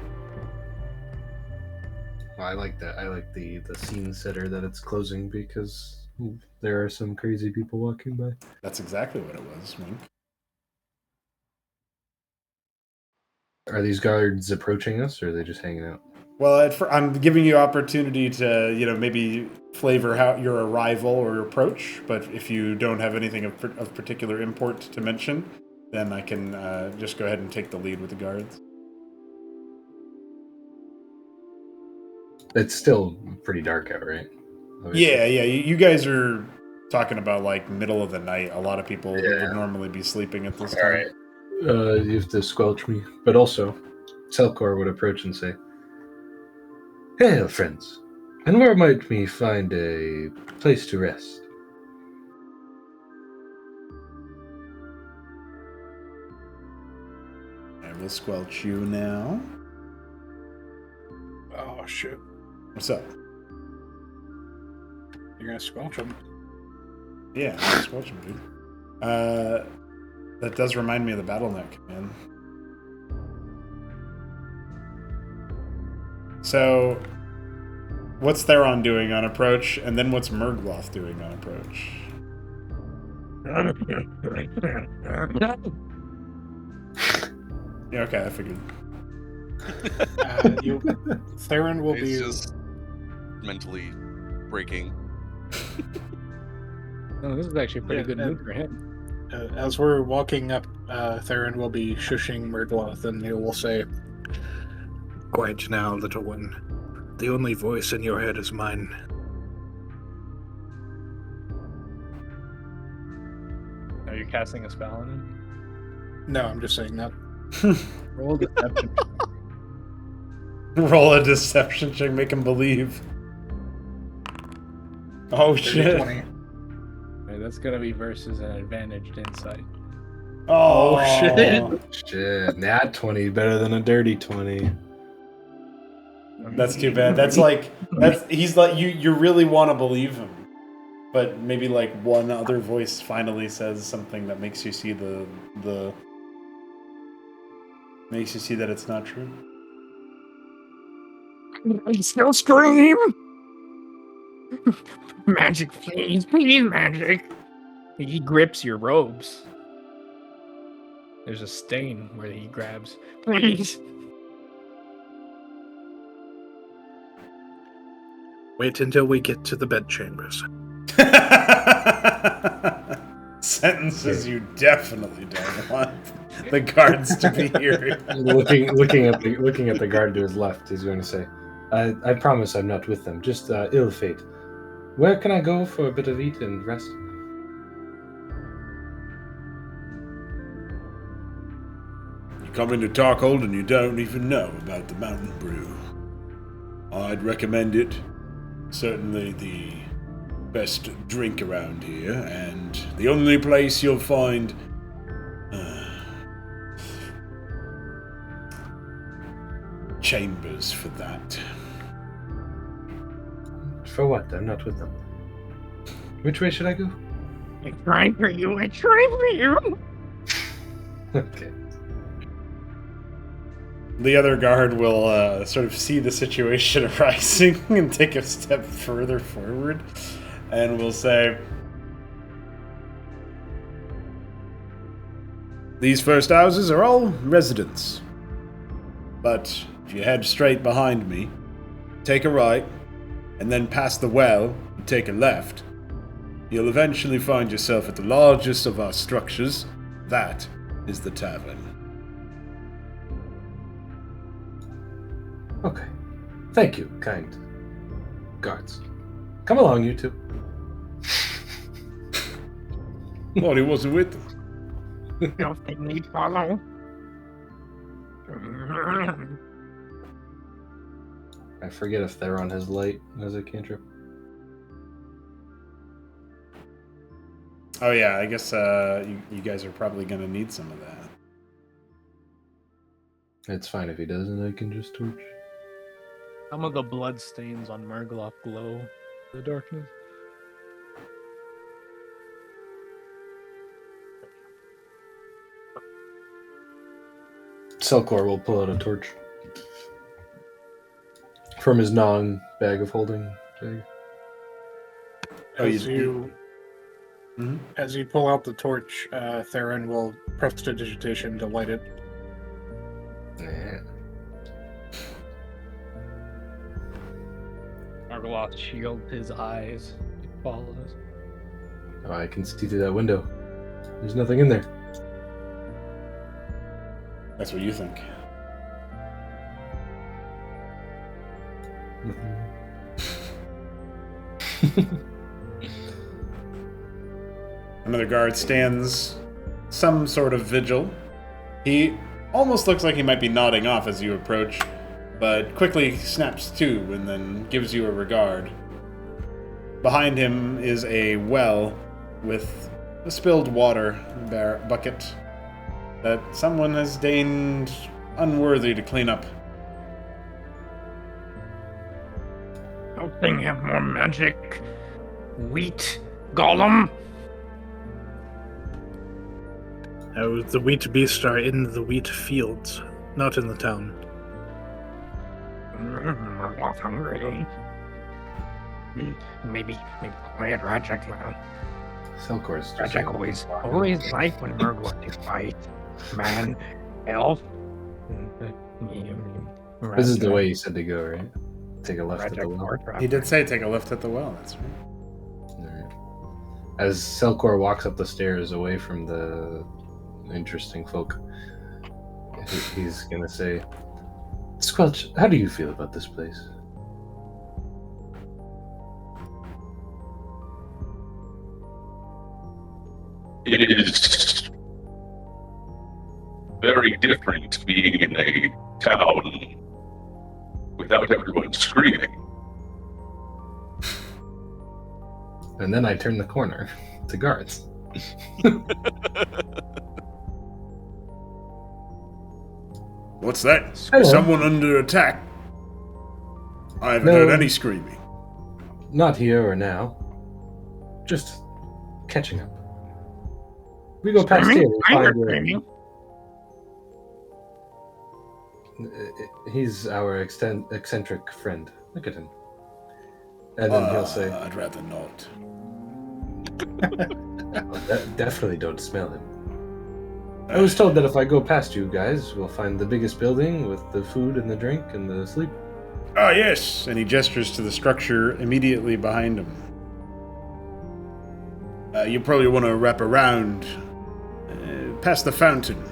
I like that. I like the scene setter that it's closing because there are some crazy people walking by. That's exactly what it was, Wink. Are these guards approaching us, or are they just hanging out? Well, I'm giving you opportunity to, maybe flavor how your arrival or approach. But if you don't have anything of particular import to mention, then I can just go ahead and take the lead with the guards. It's still pretty dark out, right? Obviously. Yeah. You guys are talking about like middle of the night. A lot of people would normally be sleeping at this time. All right. You have to squelch me, but also, Selkor would approach and say, "Hail, friends, and where might we find a place to rest?" I will squelch you now. Oh, shit. What's up? You're gonna squelch him. Yeah, I'm gonna squelch him, dude. That does remind me of the BattleNet command. So, what's Theron doing on approach, and then what's Murgloth doing on approach? Yeah, okay, I figured. Theron will He's be just mentally breaking. Oh, this is actually a pretty good move for him. As we're walking up, Theron will be shushing Murgloth, and he will say, "Quiet now, little one. The only voice in your head is mine." Are you casting a spell on him? No, I'm just saying that. Roll deception. Roll a deception check, make him believe. Oh shit. 20. Okay, that's gonna be versus an advantaged insight. Oh shit. Shit, nat 20 better than a dirty 20. That's too bad. He's like, you really want to believe him. But maybe like one other voice finally says something that makes you see makes you see that it's not true. I still scream. Magic, please, please, magic. He grips your robes. There's a stain where he grabs. Please. Wait until we get to the bedchambers. Sentences you definitely don't want the guards to be hearing. looking at the guard to his left, he's going to say, I promise I'm not with them, just ill fate. Where can I go for a bit of eat and rest? You come into Tarkhold and you don't even know about the Mountain Brew. I'd recommend it. Certainly the best drink around here, and the only place you'll find chambers for that. For what? I'm not with them. Which way should I go? I tried for you. I tried for you. Okay. The other guard will sort of see the situation arising and take a step further forward, and will say, These first houses are all residents. But if you head straight behind me, take a right, and then past the well, and take a left, you'll eventually find yourself at the largest of our structures. That is the tavern. Okay. Thank you, kind guards. Come along, you two. Well, he wasn't with them. Don't they need follow? I forget if they're on his light as a cantrip. oh yeah, I guess you guys are probably going to need some of that. It's fine if he doesn't, I can just torch. Some of the blood stains on Murgloth glow in the darkness. Selkor will pull out a torch from his bag of holding bag. As you- you Mhm. as you pull out the torch, Theron will prestidigitation to light it. Yeah. Murgloth shields his eyes. He follows. Oh, I can see through that window. There's nothing in there. That's what you think. Another guard stands some sort of vigil. He almost looks like he might be nodding off as you approach, but quickly snaps to and then gives you a regard. Behind him is a well with a spilled water bucket that someone has deigned unworthy to clean up. Don't they have more magic? Wheat golem? The wheat beasts are in the wheat fields, not in the town. I'm not hungry. Maybe quiet Rajak now. Selkor's just Rajak always liked when Murgloth did fight. Man, elf. This is the way you said to go, right? Take a left at the Rajak well. Wartrap. He did say take a lift at the well, that's right. Alright. As Selkor walks up the stairs away from the interesting folk, he's gonna say, Squelch, how do you feel about this place? It is very different being in a town without everyone screaming. And then I turn the corner to guards. What's that? Hello. Someone under attack? I haven't No. heard any screaming. Not here or now. Just catching up. We go past here. We Fire find training. he's our eccentric friend. Look at him. And then he'll say, I'd rather not. Definitely don't smell him. I was told that if I go past you guys, we'll find the biggest building with the food and the drink and the sleep. Ah, yes. And he gestures to the structure immediately behind him. You probably want to wrap around past the fountain.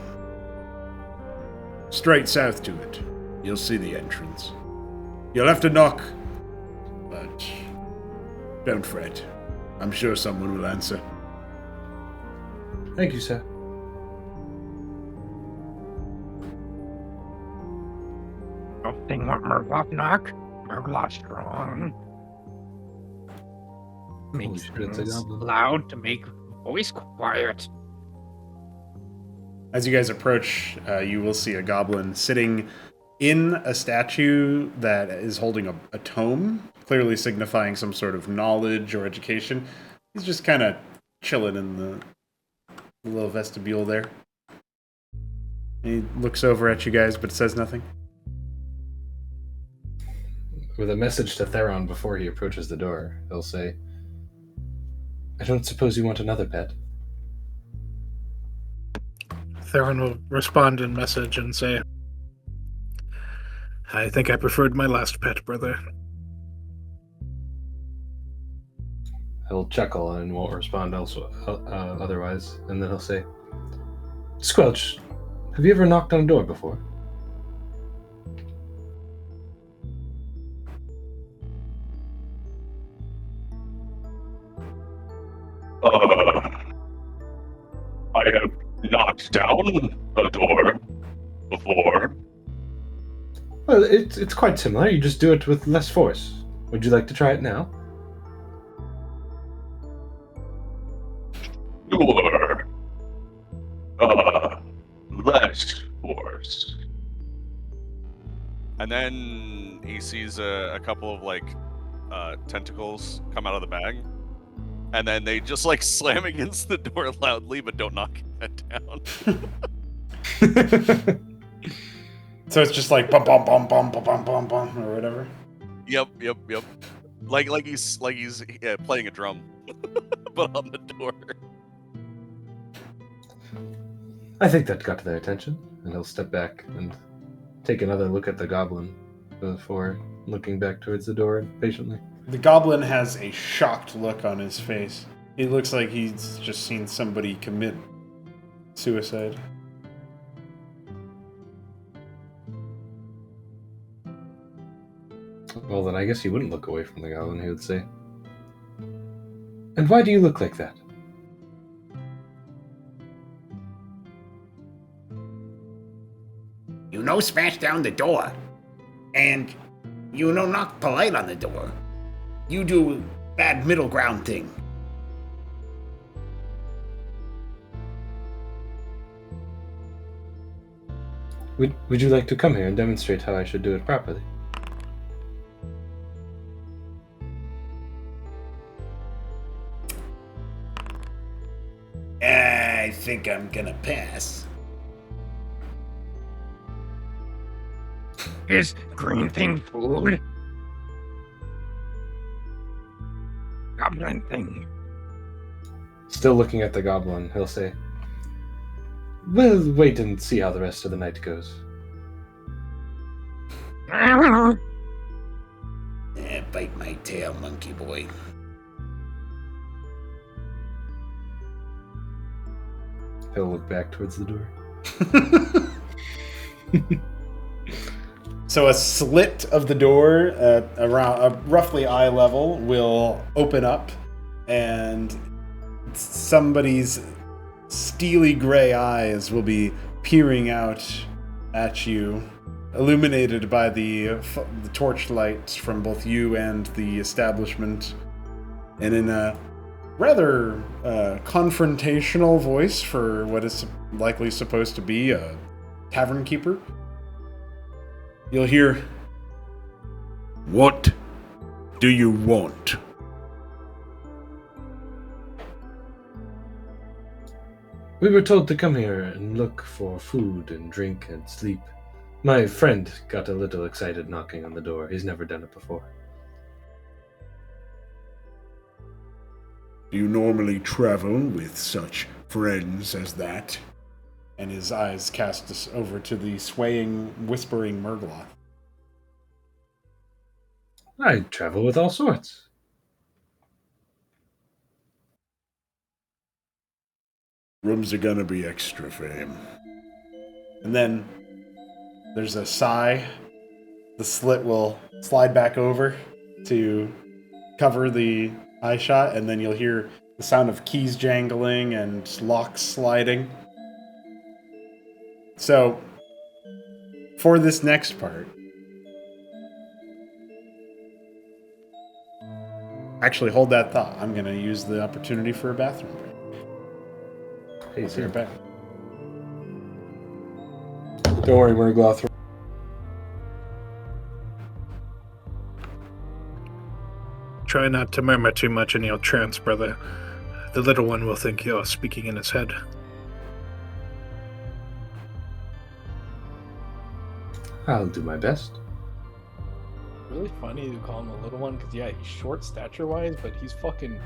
Straight south to it. You'll see the entrance. You'll have to knock, but don't fret. I'm sure someone will answer. Thank you, sir. Nothing what Murloc knock. Murloc strong. Makes shit, it's a things goblin. loud to make voice quiet. As you guys approach, you will see a goblin sitting in a statue that is holding a tome, clearly signifying some sort of knowledge or education. He's just kind of chilling in the little vestibule there. And he looks over at you guys, but says nothing. With a message to Theron before he approaches the door, he'll say, I don't suppose you want another pet? Theron will respond in message and say, I think I preferred my last pet, brother. He'll chuckle and won't respond otherwise, and then he'll say, Squelch, have you ever knocked on a door before? I have knocked down a door before. Well, it's quite similar. You just do it with less force. Would you like to try it now? Sure. Less force. And then he sees a couple of tentacles come out of the bag, and then they just slam against the door loudly, but don't knock it down. So it's just like bum bum bum bum bum bum bum bum or whatever. Yep. Like he's playing a drum, but on the door. I think that got their attention, and he'll step back and take another look at the goblin before looking back towards the door patiently. The goblin has a shocked look on his face. It looks like he's just seen somebody commit suicide. Well, then I guess he wouldn't look away from the goblin, he would say. And why do you look like that? You no smash down the door. And you no knock polite on the door. You do bad middle ground thing. Would you like to come here and demonstrate how I should do it properly? I think I'm gonna pass. Is green thing food? Goblin thing. Still looking at the goblin, he'll say, We'll wait and see how the rest of the night goes. Bite my tail, monkey boy. He'll look back towards the door. So a slit of the door at around roughly eye level will open up, and somebody's steely gray eyes will be peering out at you, illuminated by the torch lights from both you and the establishment. And in a rather confrontational voice for what is likely supposed to be a tavern keeper, you'll hear, What do you want? We were told to come here and look for food and drink and sleep. My friend got a little excited knocking on the door. He's never done it before. Do you normally travel with such friends as that? And his eyes cast us over to the swaying, whispering Murgloth. I travel with all sorts. Rooms are gonna be extra for him. And then there's a sigh. The slit will slide back over to cover the eye shot, and then you'll hear the sound of keys jangling and locks sliding. So, for this next part, actually hold that thought. I'm going to use the opportunity for a bathroom break. Hey, See you back. Don't worry, Murgloth. Try not to murmur too much in your trance, brother. The little one will think you're speaking in his head. I'll do my best. Really funny to call him a little one, because yeah, he's short stature-wise, but he's fucking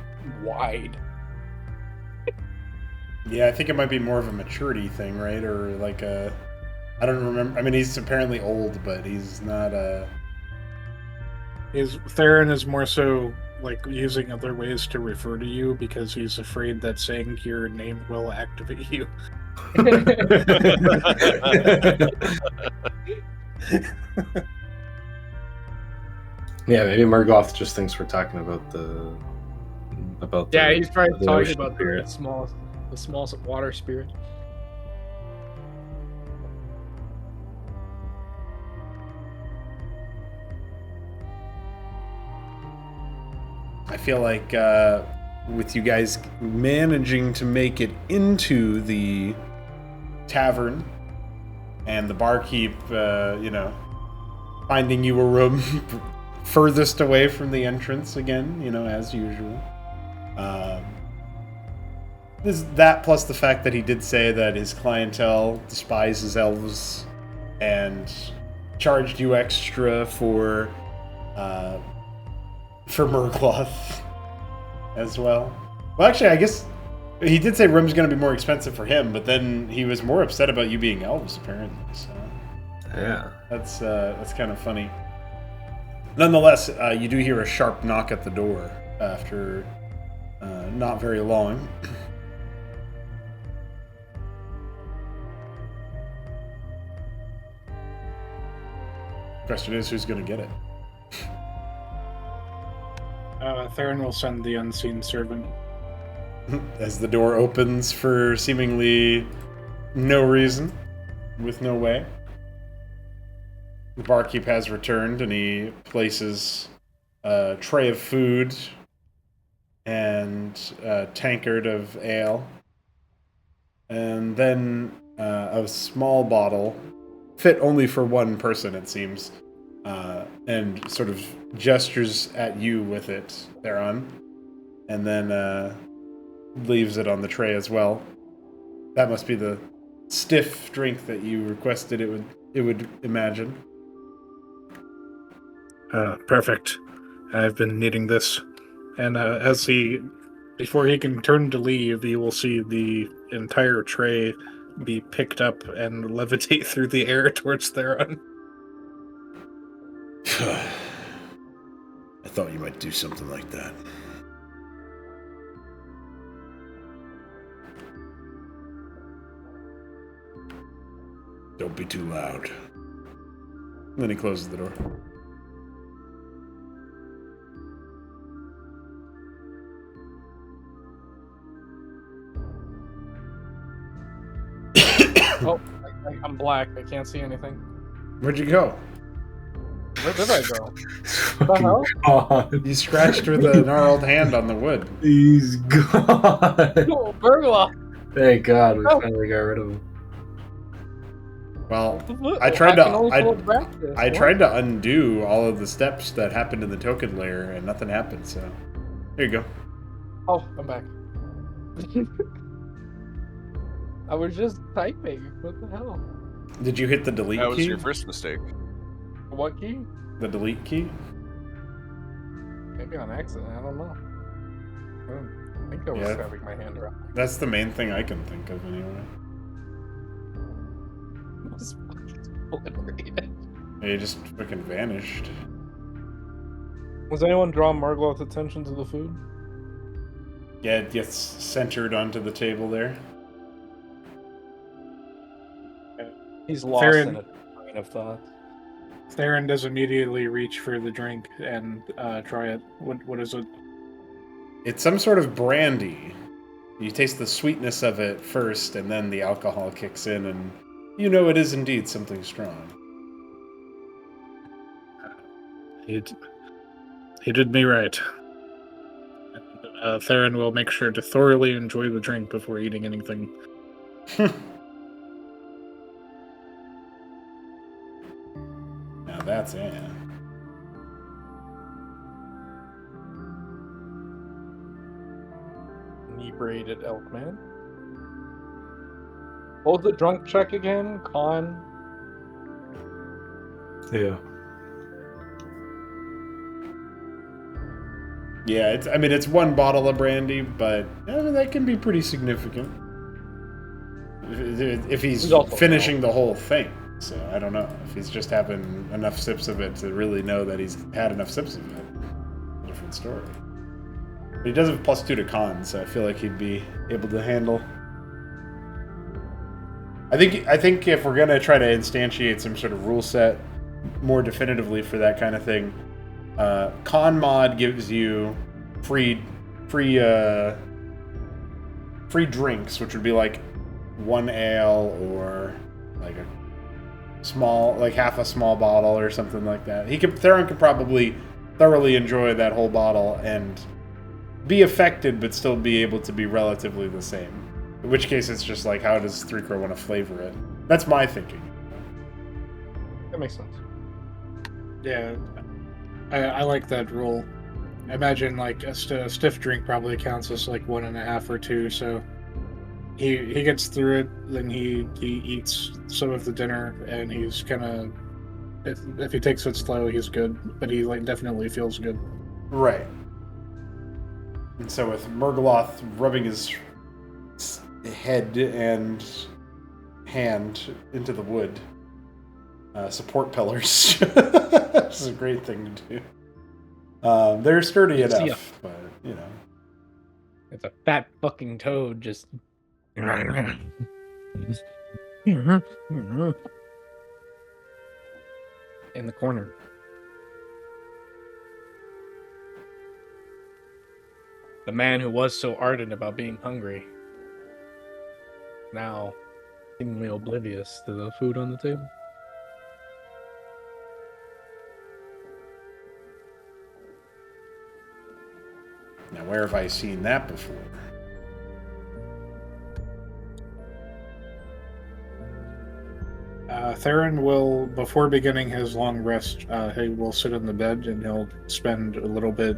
wide. Yeah, I think it might be more of a maturity thing, right? Or like a... I don't remember. I mean, he's apparently old, but he's not a... Theron is more so like using other ways to refer to you because he's afraid that saying your name will activate you. Yeah, maybe Murgloth just thinks we're talking about the Yeah, he's probably the talking ocean about spirit. the small water spirit. I feel like with you guys managing to make it into the tavern and the barkeep, finding you a room furthest away from the entrance again, as usual. That plus the fact that he did say that his clientele despises elves and charged you extra for Murgloth as well. Well, actually, I guess he did say room's going to be more expensive for him, but then he was more upset about you being elves, apparently. So Yeah. that's kind of funny. Nonetheless, you do hear a sharp knock at the door after not very long. Question is, who's going to get it? Theron will send the unseen servant. As the door opens for seemingly no reason, with no way. The barkeep has returned and he places a tray of food and a tankard of ale. And then a small bottle, fit only for one person, it seems, and sort of gestures at you with it, Theron. And then leaves it on the tray as well. That must be the stiff drink that you requested. It would imagine. Perfect. I've been needing this. And before he can turn to leave, you will see the entire tray be picked up and levitate through the air towards Theron. I thought you might do something like that. Don't be too loud. And then he closes the door. Oh, I'm black. I can't see anything. Where'd you go? Where did I go? Fucking hell? God. You scratched with a gnarled hand on the wood. He's gone. Oh, Burglar! Thank God we Oh. finally got rid of him. Well, Look, I tried to- can only I- pull it back this I way. tried to undo all of the steps that happened in the token layer, and nothing happened, so... Here you go. Oh, I'm back. I was just typing. What the hell? Did you hit the delete That was key? your first mistake. What key? The delete key? Maybe on accident. I don't know. I think I was Yeah. having my hand around. That's the main thing I can think of, anyway. It was fucking obliterated. He just fucking vanished. Was anyone drawing Margoloth's attention to the food? Yeah, it gets centered onto the table there. He's lost Theron- in a train of thought. Theron does immediately reach for the drink and try it. What is it? It's some sort of brandy. You taste the sweetness of it first, and then the alcohol kicks in, and you know it is indeed something strong. He did me right. Theron will make sure to thoroughly enjoy the drink before eating anything. Now that's it. Inebriated elk man. Hold the drunk check again, con. Yeah. Yeah, it's one bottle of brandy, but that can be pretty significant. If he's He's also finishing the whole thing. So I don't know. If he's just having enough sips of it to really know that he's had enough sips of it. Different story. But he does have +2 to con, so I feel like he'd be able to handle. I think if we're gonna try to instantiate some sort of rule set more definitively for that kind of thing, con mod gives you free drinks, which would be like one ale or like a small, like half a small bottle or something like that. Theron could probably thoroughly enjoy that whole bottle and be affected, but still be able to be relatively the same. In which case, it's just like, how does Three Crow want to flavor it? That's my thinking. That makes sense. Yeah, I like that rule. Imagine like a stiff drink probably counts as like 1.5 or 2, so he gets through it, then he eats some of the dinner, and he's kind of, if he takes it slow, he's good, but he like definitely feels good. Right. And so with Murgoloth rubbing his head and hand into the wood, support pillars, which is a great thing to do. They're sturdy See enough, but you know. It's a fat fucking toad just. In the corner. The man who was so ardent about being hungry, now seemingly oblivious to the food on the table. Now, where have I seen that before? Theron will, before beginning his long rest, he will sit on the bed and he'll spend a little bit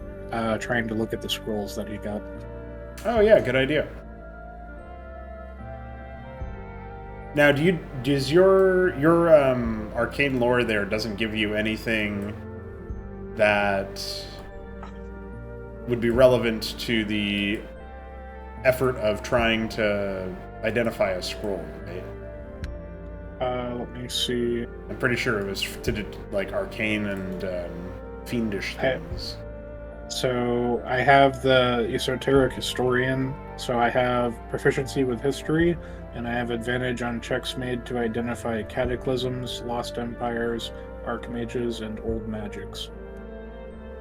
trying to look at the scrolls that he got. Oh yeah, good idea. Now, does your arcane lore there doesn't give you anything that would be relevant to the effort of trying to identify a scroll, right? Let me see. I'm pretty sure it was to do, like, arcane and fiendish things. So I have the esoteric historian, so I have proficiency with history, and I have advantage on checks made to identify cataclysms, lost empires, archmages, and old magics.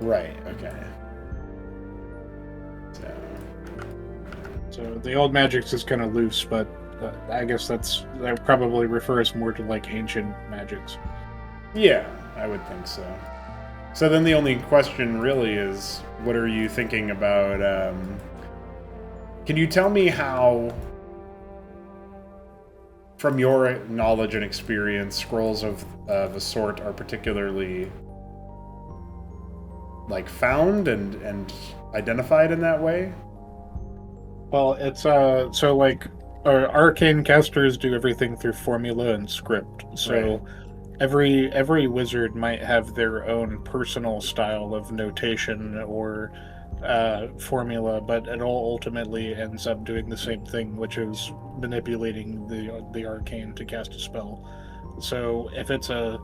Right, okay. So the old magics is kind of loose, but I guess that probably refers more to like ancient magics. Yeah, I would think so. So then the only question really is, what are you thinking about? Can you tell me how, from your knowledge and experience, scrolls of a sort are particularly like found and identified in that way? Well, it's so like arcane casters do everything through formula and script. So every wizard might have their own personal style of notation or formula, but it all ultimately ends up doing the same thing, which is manipulating the arcane to cast a spell. So if it's a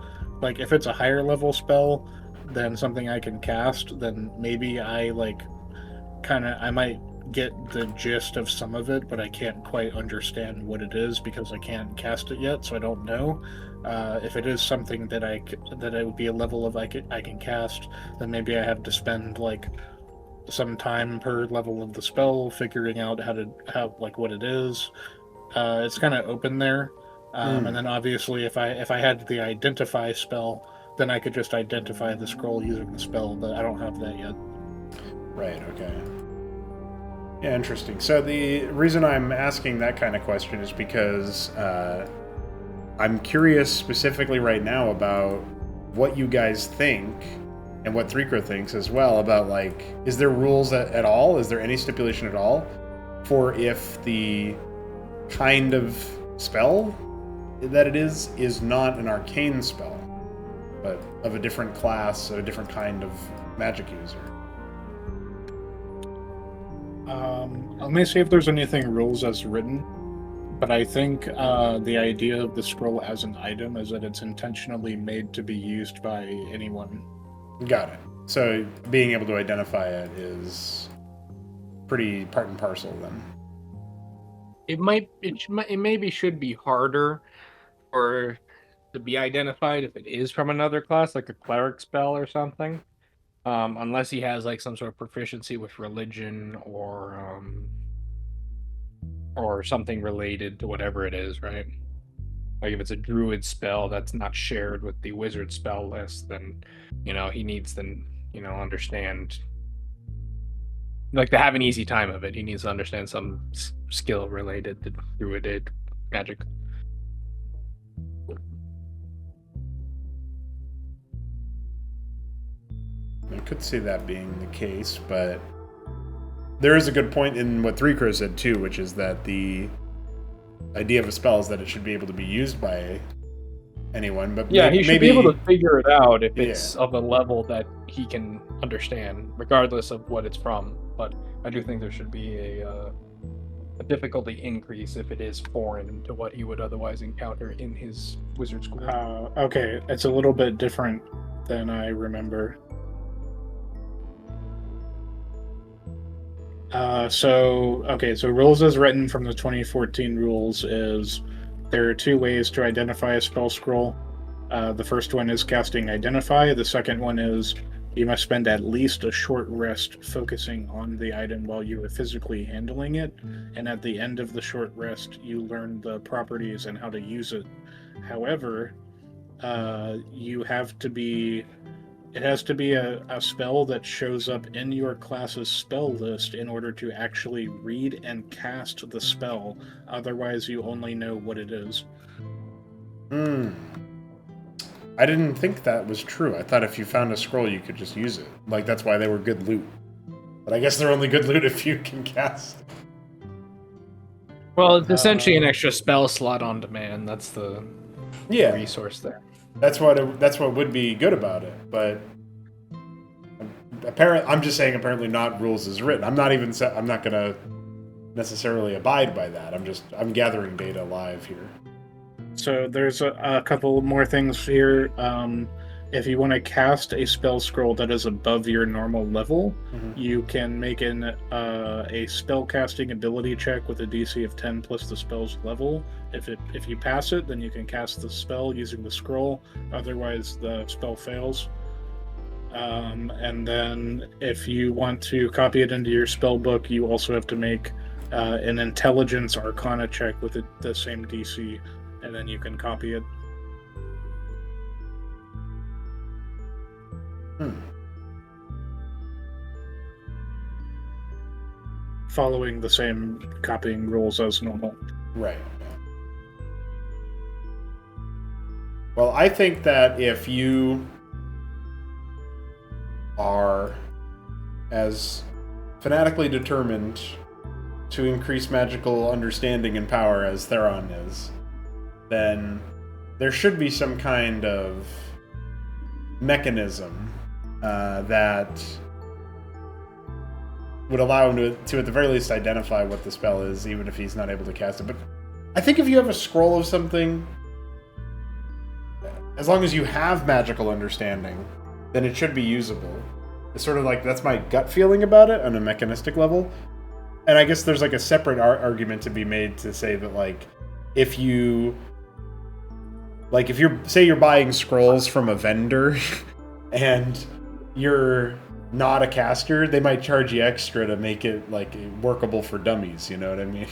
higher level spell than something I can cast, then maybe I might get the gist of some of it, but I can't quite understand what it is because I can't cast it yet, so I don't know. If it is something that it would be a level of I can cast, then maybe I have to spend some time per level of the spell figuring out how what it is. It's kind of open there, and then obviously if I had the identify spell, then I could just identify the scroll using the spell, but I don't have that yet. Right, okay. Yeah, interesting. So the reason I'm asking that kind of question is because I'm curious specifically right now about what you guys think and what Threekra thinks as well about, is there rules at all? Is there any stipulation at all for if the kind of spell that it is not an arcane spell, but of a different class, a different kind of magic user? Let me see if there's anything rules as written, but I think the idea of the scroll as an item is that it's intentionally made to be used by anyone. Got it. So being able to identify it is pretty part and parcel then. It maybe should be harder for to be identified if it is from another class, like a cleric spell or something. Unless he has some sort of proficiency with religion or something related to whatever it is, right? Like if it's a druid spell that's not shared with the wizard spell list, then he needs to understand, to have an easy time of it. He needs to understand some skill related to druid magic. I could see that being the case, but there is a good point in what Threekra said too, which is that the idea of a spell is that it should be able to be used by anyone. But yeah, he should be able to figure it out if Yeah. it's of a level that he can understand, regardless of what it's from. But I do think there should be a difficulty increase if it is foreign to what he would otherwise encounter in his wizard school. Okay, it's a little bit different than I remember. So rules as written from the 2014 rules is there are two ways to identify a spell scroll. The first one is casting Identify. The second one is you must spend at least a short rest focusing on the item while you are physically handling it. And at the end of the short rest, you learn the properties and how to use it. However, it has to be a spell that shows up in your class's spell list in order to actually read and cast the spell. Otherwise, you only know what it is. I didn't think that was true. I thought if you found a scroll, you could just use it. That's why they were good loot. But I guess they're only good loot if you can cast. Well, it's essentially an extra spell slot on demand. That's the resource there. That's what would be good about it, but I'm just saying apparently not rules as written. I'm not gonna necessarily abide by that. I'm gathering data live here. So there's a couple more things here. If you want to cast a spell scroll that is above your normal level, you can make a spell casting ability check with a DC of 10 plus the spell's level. If you pass it, then you can cast the spell using the scroll. Otherwise, the spell fails. And then if you want to copy it into your spell book, you also have to make an intelligence arcana check with the same DC, and then you can copy it. Following the same copying rules as normal. Right. Well, I think that if you are as fanatically determined to increase magical understanding and power as Theron is, then there should be some kind of mechanism that would allow him to, at the very least, identify what the spell is, even if he's not able to cast it. But I think if you have a scroll of something, as long as you have magical understanding, then it should be usable. It's sort of like, that's my gut feeling about it on a mechanistic level. And I guess there's like a separate argument to be made to say that, like, if you're buying scrolls from a vendor and you're not a caster, they might charge you extra to make it like workable for dummies, you know what I mean?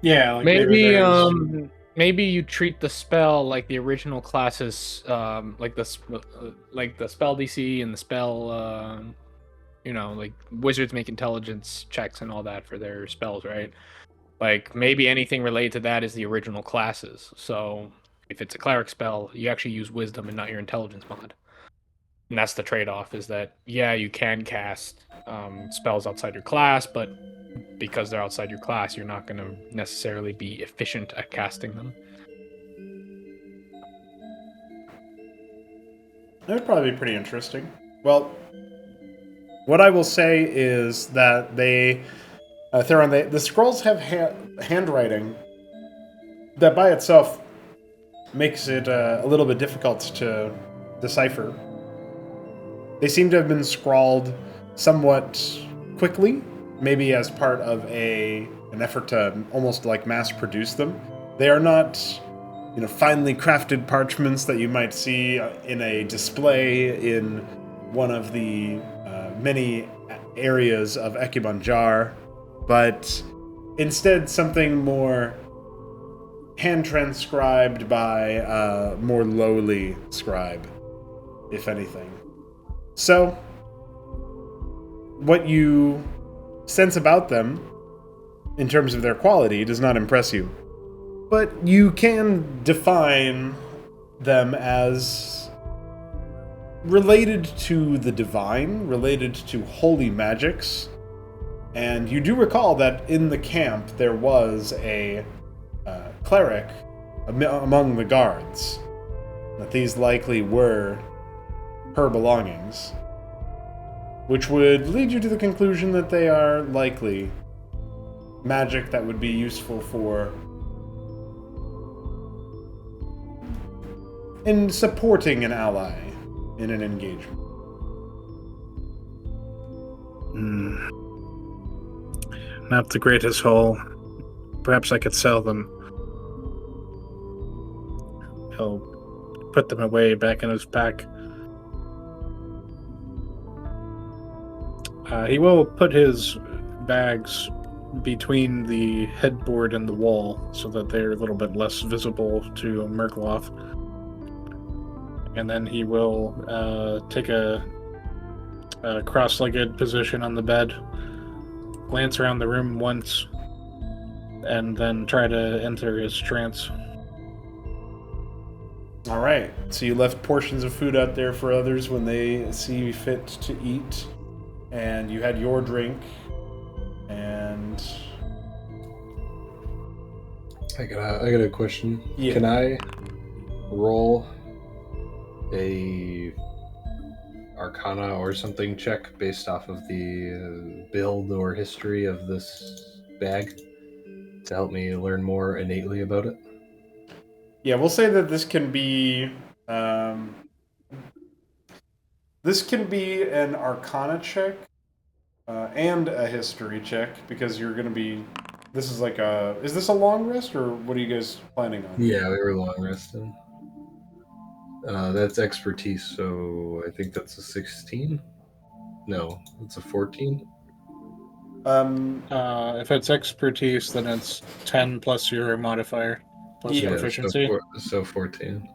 Yeah, like Maybe you treat the spell like the original classes, like the spell DC and the spell, like wizards make intelligence checks and all that for their spells, right? Like maybe anything related to that is the original classes. So if it's a cleric spell, you actually use wisdom and not your intelligence mod. And that's the trade-off, is that, yeah, you can cast spells outside your class, but because they're outside your class, you're not going to necessarily be efficient at casting them. That would probably be pretty interesting. Well, what I will say is that Theron, the scrolls have handwriting that by itself makes it a little bit difficult to decipher. They seem to have been scrawled somewhat quickly, maybe as part of an effort to almost like mass produce them. They are not, finely crafted parchments that you might see in a display in one of the many areas of Ekibanjar, but instead something more hand-transcribed by a more lowly scribe, if anything. So, what you sense about them, in terms of their quality, does not impress you. But you can define them as related to the divine, related to holy magics. And you do recall that in the camp there was a cleric among the guards. That these likely were her belongings. Which would lead you to the conclusion that they are likely magic that would be useful in supporting an ally in an engagement. Not the greatest haul. Perhaps I could sell them. He'll put them away back in his pack. He will put his bags between the headboard and the wall so that they're a little bit less visible to Murkloth. And then he will take a cross-legged position on the bed, glance around the room once, and then try to enter his trance. All right. So you left portions of food out there for others when they see fit to eat. And you had your drink, and I got a question. Yeah. Can I roll a Arcana or something check based off of the build or history of this bag to help me learn more innately about it? Yeah, we'll say that this can be an Arcana check and a history check, because you're going to be. This is like a. Is this a long rest, or what are you guys planning on? Yeah, we were long resting. That's expertise, so I think that's a 16. No, it's a 14. If it's expertise, then it's 10 plus your modifier plus Yeah, proficiency. So 14.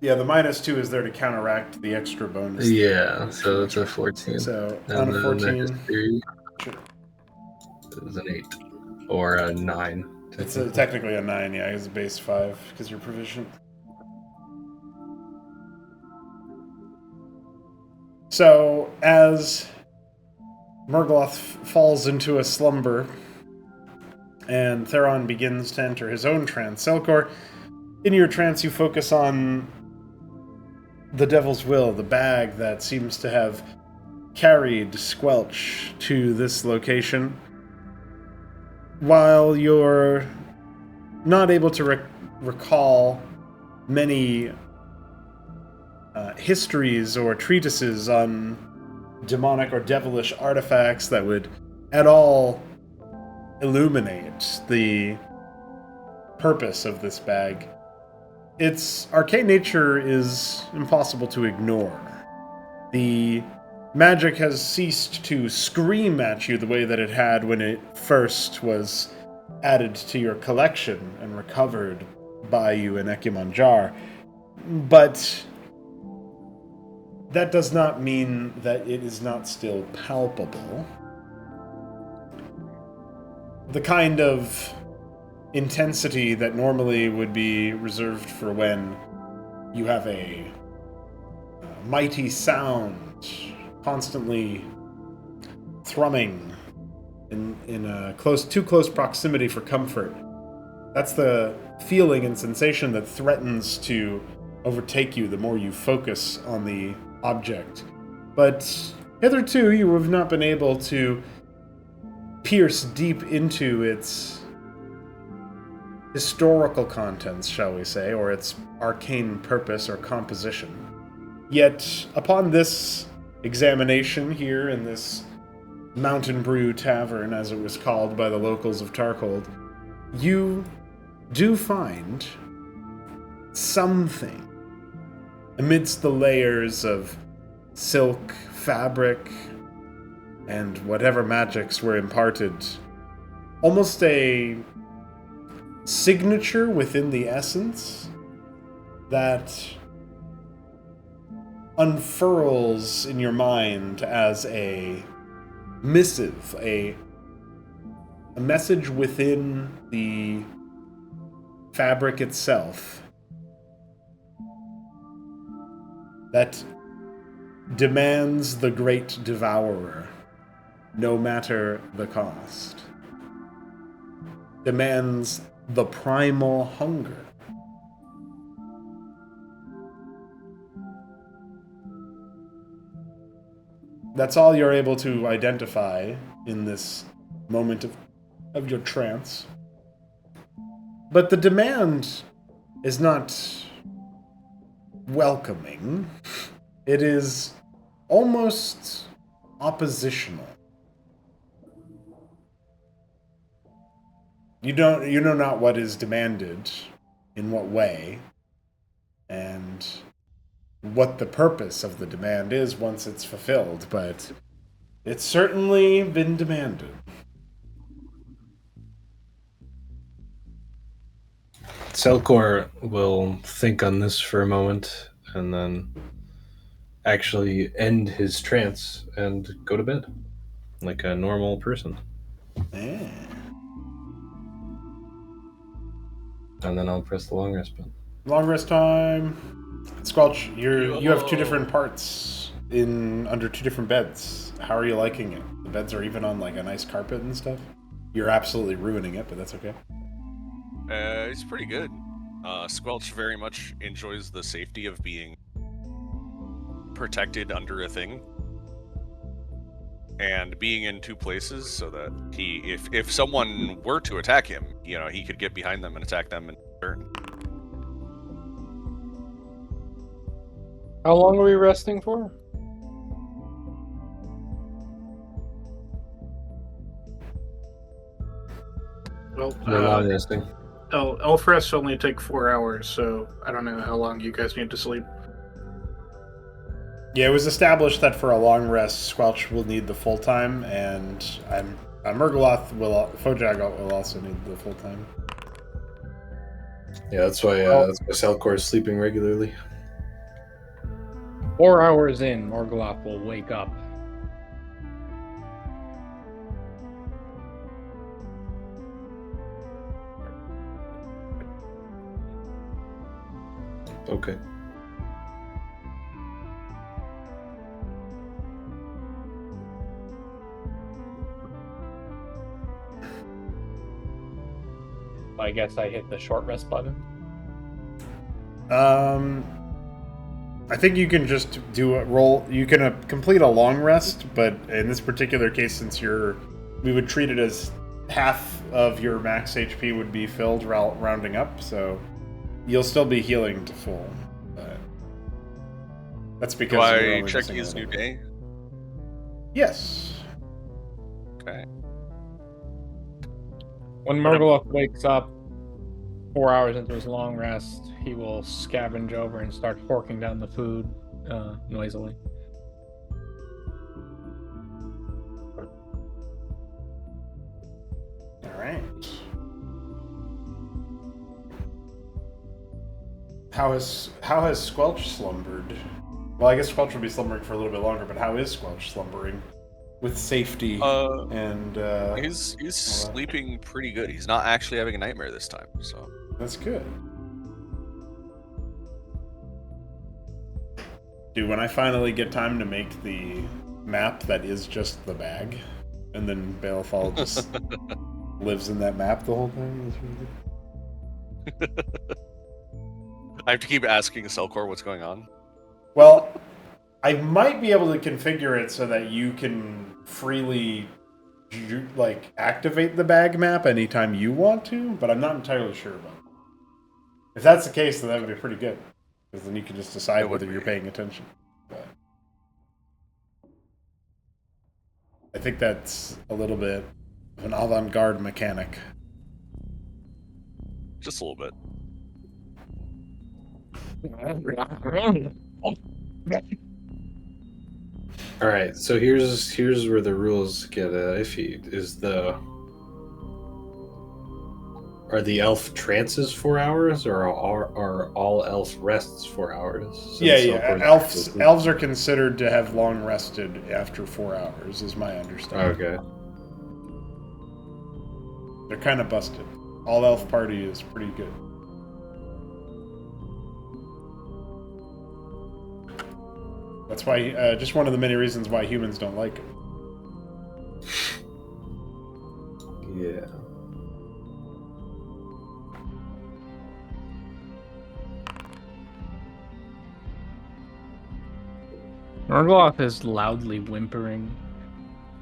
Yeah, the -2 is there to counteract the extra bonus. Yeah, so it's a 14. So And on a then 14, the history sure. is an 8 or a 9. It's technically a 9. Yeah, it's a base 5 because you're proficient. So as Murgloth falls into a slumber, and Theron begins to enter his own trance. Selkor, in your trance, you focus on the Devil's Will, the bag that seems to have carried Squelch to this location. While you're not able to recall many histories or treatises on demonic or devilish artifacts that would at all illuminate the purpose of this bag, its arcane nature is impossible to ignore. The magic has ceased to scream at you the way that it had when it first was added to your collection and recovered by you in Ekimanjar. But that does not mean that it is not still palpable. The kind of intensity that normally would be reserved for when you have a mighty sound constantly thrumming in a too close proximity for comfort. That's the feeling and sensation that threatens to overtake you the more you focus on the object. But hitherto you have not been able to pierce deep into its historical contents, shall we say, or its arcane purpose or composition. Yet, upon this examination here in this Mountain Brew Tavern, as it was called by the locals of Tarkhold, you do find something amidst the layers of silk, fabric, and whatever magics were imparted. Almost a signature within the essence that unfurls in your mind as a missive, a message within the fabric itself that demands the great devourer, no matter the cost. Demands the primal hunger. That's all you're able to identify in this moment of your trance. But the demand is not welcoming. It is almost oppositional. You know not what is demanded, in what way, and what the purpose of the demand is once it's fulfilled, but it's certainly been demanded. Selkor will think on this for a moment and then actually end his trance and go to bed like a normal person. Yeah. And then I'll press the long rest button. Long rest time. Squelch, you have two different parts under two different beds. How are you liking it? The beds are even on like a nice carpet and stuff. You're absolutely ruining it, but that's okay. It's pretty good. Squelch very much enjoys the safety of being protected under a thing and being in two places, so that if someone were to attack him, he could get behind them and attack them in turn. How long are we resting for? Well, We're long resting. elf rests only take 4 hours, so I don't know how long you guys need to sleep. Yeah, it was established that for a long rest, Squelch will need the full time, and Murgloth Fojag will also need the full time. Yeah, that's why Selkor is sleeping regularly. 4 hours in, Morgoloth will wake up. Okay. I guess I hit the short rest button. I think you can just do a roll. You can complete a long rest, but in this particular case, since we would treat it as half of your max HP would be filled, rounding up. So you'll still be healing to full. But that's because Do you're I only check missing his a new little bit. day? Yes. Okay. When Murgaloth wakes up 4 hours into his long rest, he will scavenge over and start forking down the food noisily. All right. How has Squelch slumbered? Well, I guess Squelch will be slumbering for a little bit longer, but how is Squelch slumbering? With safety and he's sleeping pretty good. He's not actually having a nightmare this time, so that's good. Dude, when I finally get time to make the map that is just the bag, and then Balefall just lives in that map the whole time, that's really good. I have to keep asking Selkor what's going on. Well, I might be able to configure it so that you can freely like activate the bag map anytime you want to, but I'm not entirely sure about it. If that's the case, then that would be pretty good, because then you can just decide whether you're paying attention. But I think that's a little bit of an avant-garde mechanic. Just a little bit. All right, so here's where the rules get iffy. Are the elf trances 4 hours, or are all elf rests 4 hours? Yeah. Elves are considered to have long rested after 4 hours, is my understanding. Okay. They're kind of busted. All elf party is pretty good. That's why, just one of the many reasons why humans don't like it. Yeah. Murgaloth is loudly whimpering,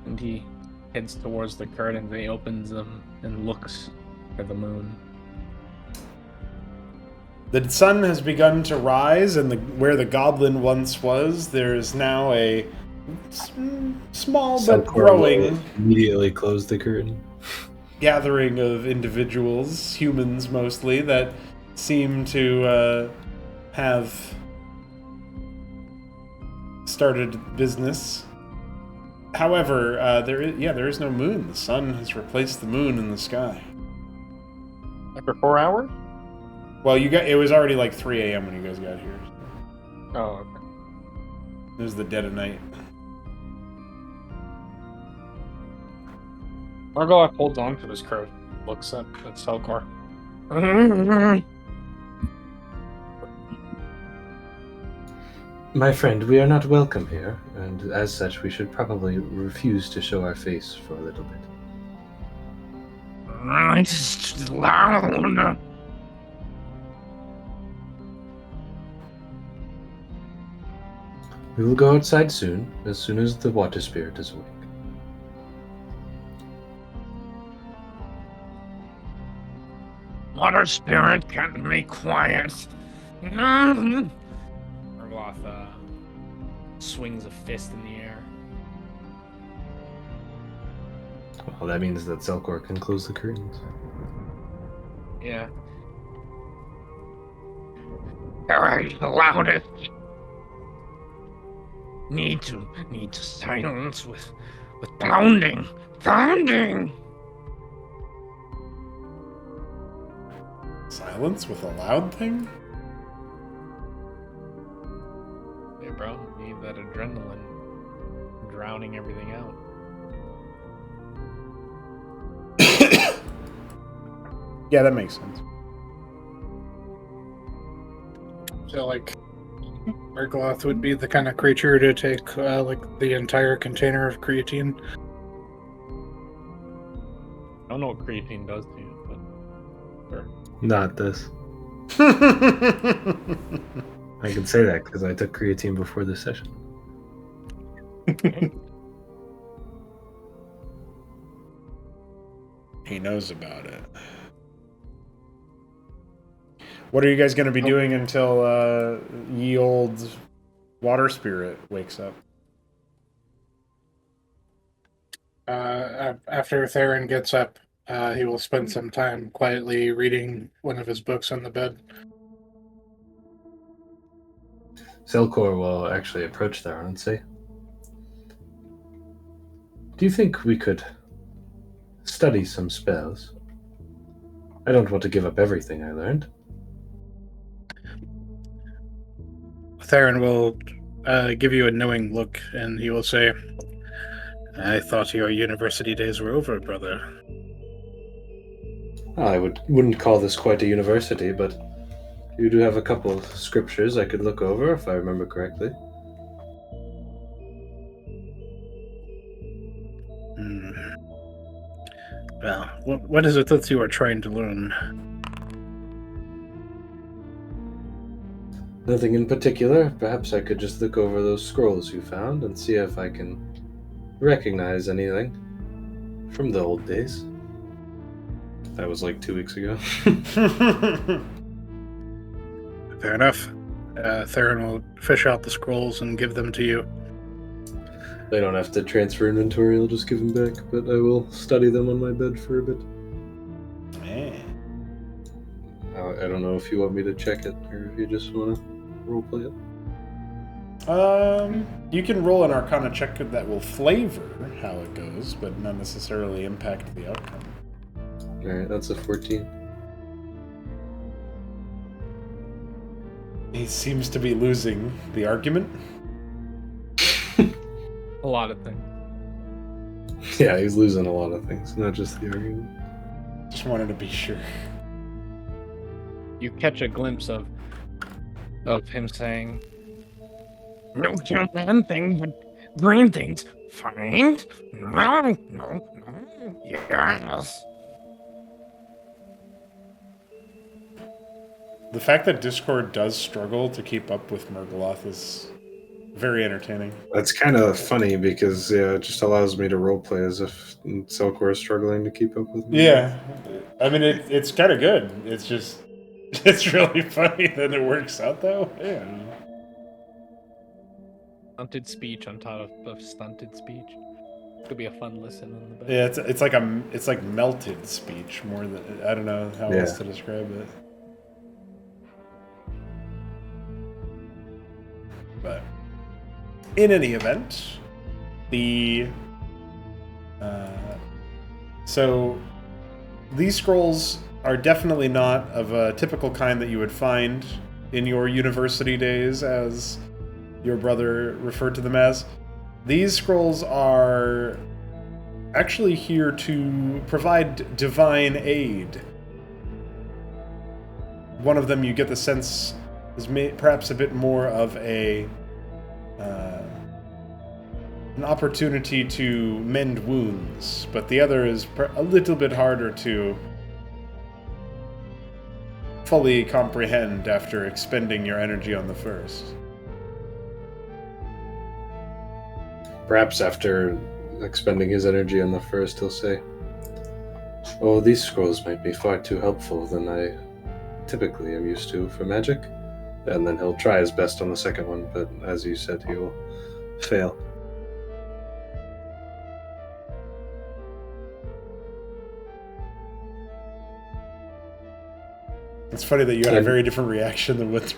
and he heads towards the curtains. He opens them and looks at the moon. The sun has begun to rise, and where the goblin once was, there is now a small but growing immediately close the curtain. Gathering of individuals, humans mostly, that seem to have started business. However, there is no moon. The sun has replaced the moon in the sky. After 4 hours? Well, it was already like 3 a.m. when you guys got here. Oh, okay. It was the dead of night. Murgaloth holds on to his crow, looks at Selkor. My friend, we are not welcome here, and as such, we should probably refuse to show our face for a little bit. It's loud. We will go outside soon as the water spirit is awake. Water spirit can be quiet. Murgaloth swings a fist in the air. Well, that means that Selkor can close the curtains. Yeah. Alright, the loudest. Need to silence with pounding. Silence with a loud thing? Hey, bro, you need that adrenaline drowning everything out. Yeah, that makes sense. So, like, Murgaloth would be the kind of creature to take, like, the entire container of creatine. I don't know what creatine does to you, but over. Not this. I can say that because I took creatine before this session. He knows about it. What are you guys going to be doing until ye old water spirit wakes up? After Theron gets up, he will spend some time quietly reading one of his books on the bed. Selkor will actually approach Theron and say, "Do you think we could study some spells? I don't want to give up everything I learned." Theron will give you a knowing look, and he will say, "I thought your university days were over, brother." I wouldn't call this quite a university, but you do have a couple of scriptures I could look over if I remember correctly. Well, what is it that you are trying to learn? Nothing in particular. Perhaps I could just look over those scrolls you found and see if I can recognize anything from the old days. That was like 2 weeks ago. Fair enough. Theron will fish out the scrolls and give them to you. They don't have to transfer inventory, I'll just give them back, but I will study them on my bed for a bit. Man. I don't know if you want me to check it or if you just want to roleplay it. You can roll an Arcana check that will flavor how it goes, but not necessarily impact the outcome. Alright, that's a 14. He seems to be losing the argument. A lot of things. Yeah, he's losing a lot of things, not just the argument. Just wanted to be sure. You catch a glimpse of him saying, No kill man thing, but green things. Find? No. Yes. The fact that Discord does struggle to keep up with Murgaloth is very entertaining. That's kind of funny because it just allows me to roleplay as if Selkor is struggling to keep up with me. Yeah. I mean, it's kind of good. It's just, it's really funny that it works out that way. stunted speech on top of stunted speech. Could be a fun listen on the bed. Yeah, it's like melted speech more than, I don't know how else to describe it. But in any event, so these scrolls are definitely not of a typical kind that you would find in your university days, as your brother referred to them as. These scrolls are actually here to provide divine aid. One of them, you get the sense, is perhaps a bit more of an opportunity to mend wounds, but the other is a little bit harder to fully comprehend after expending your energy on the first. Perhaps after expending his energy on the first, he'll say, "Oh, these scrolls might be far too helpful than I typically am used to for magic." And then he'll try his best on the second one, but as you said, he will fail. It's funny that you had a very different reaction than what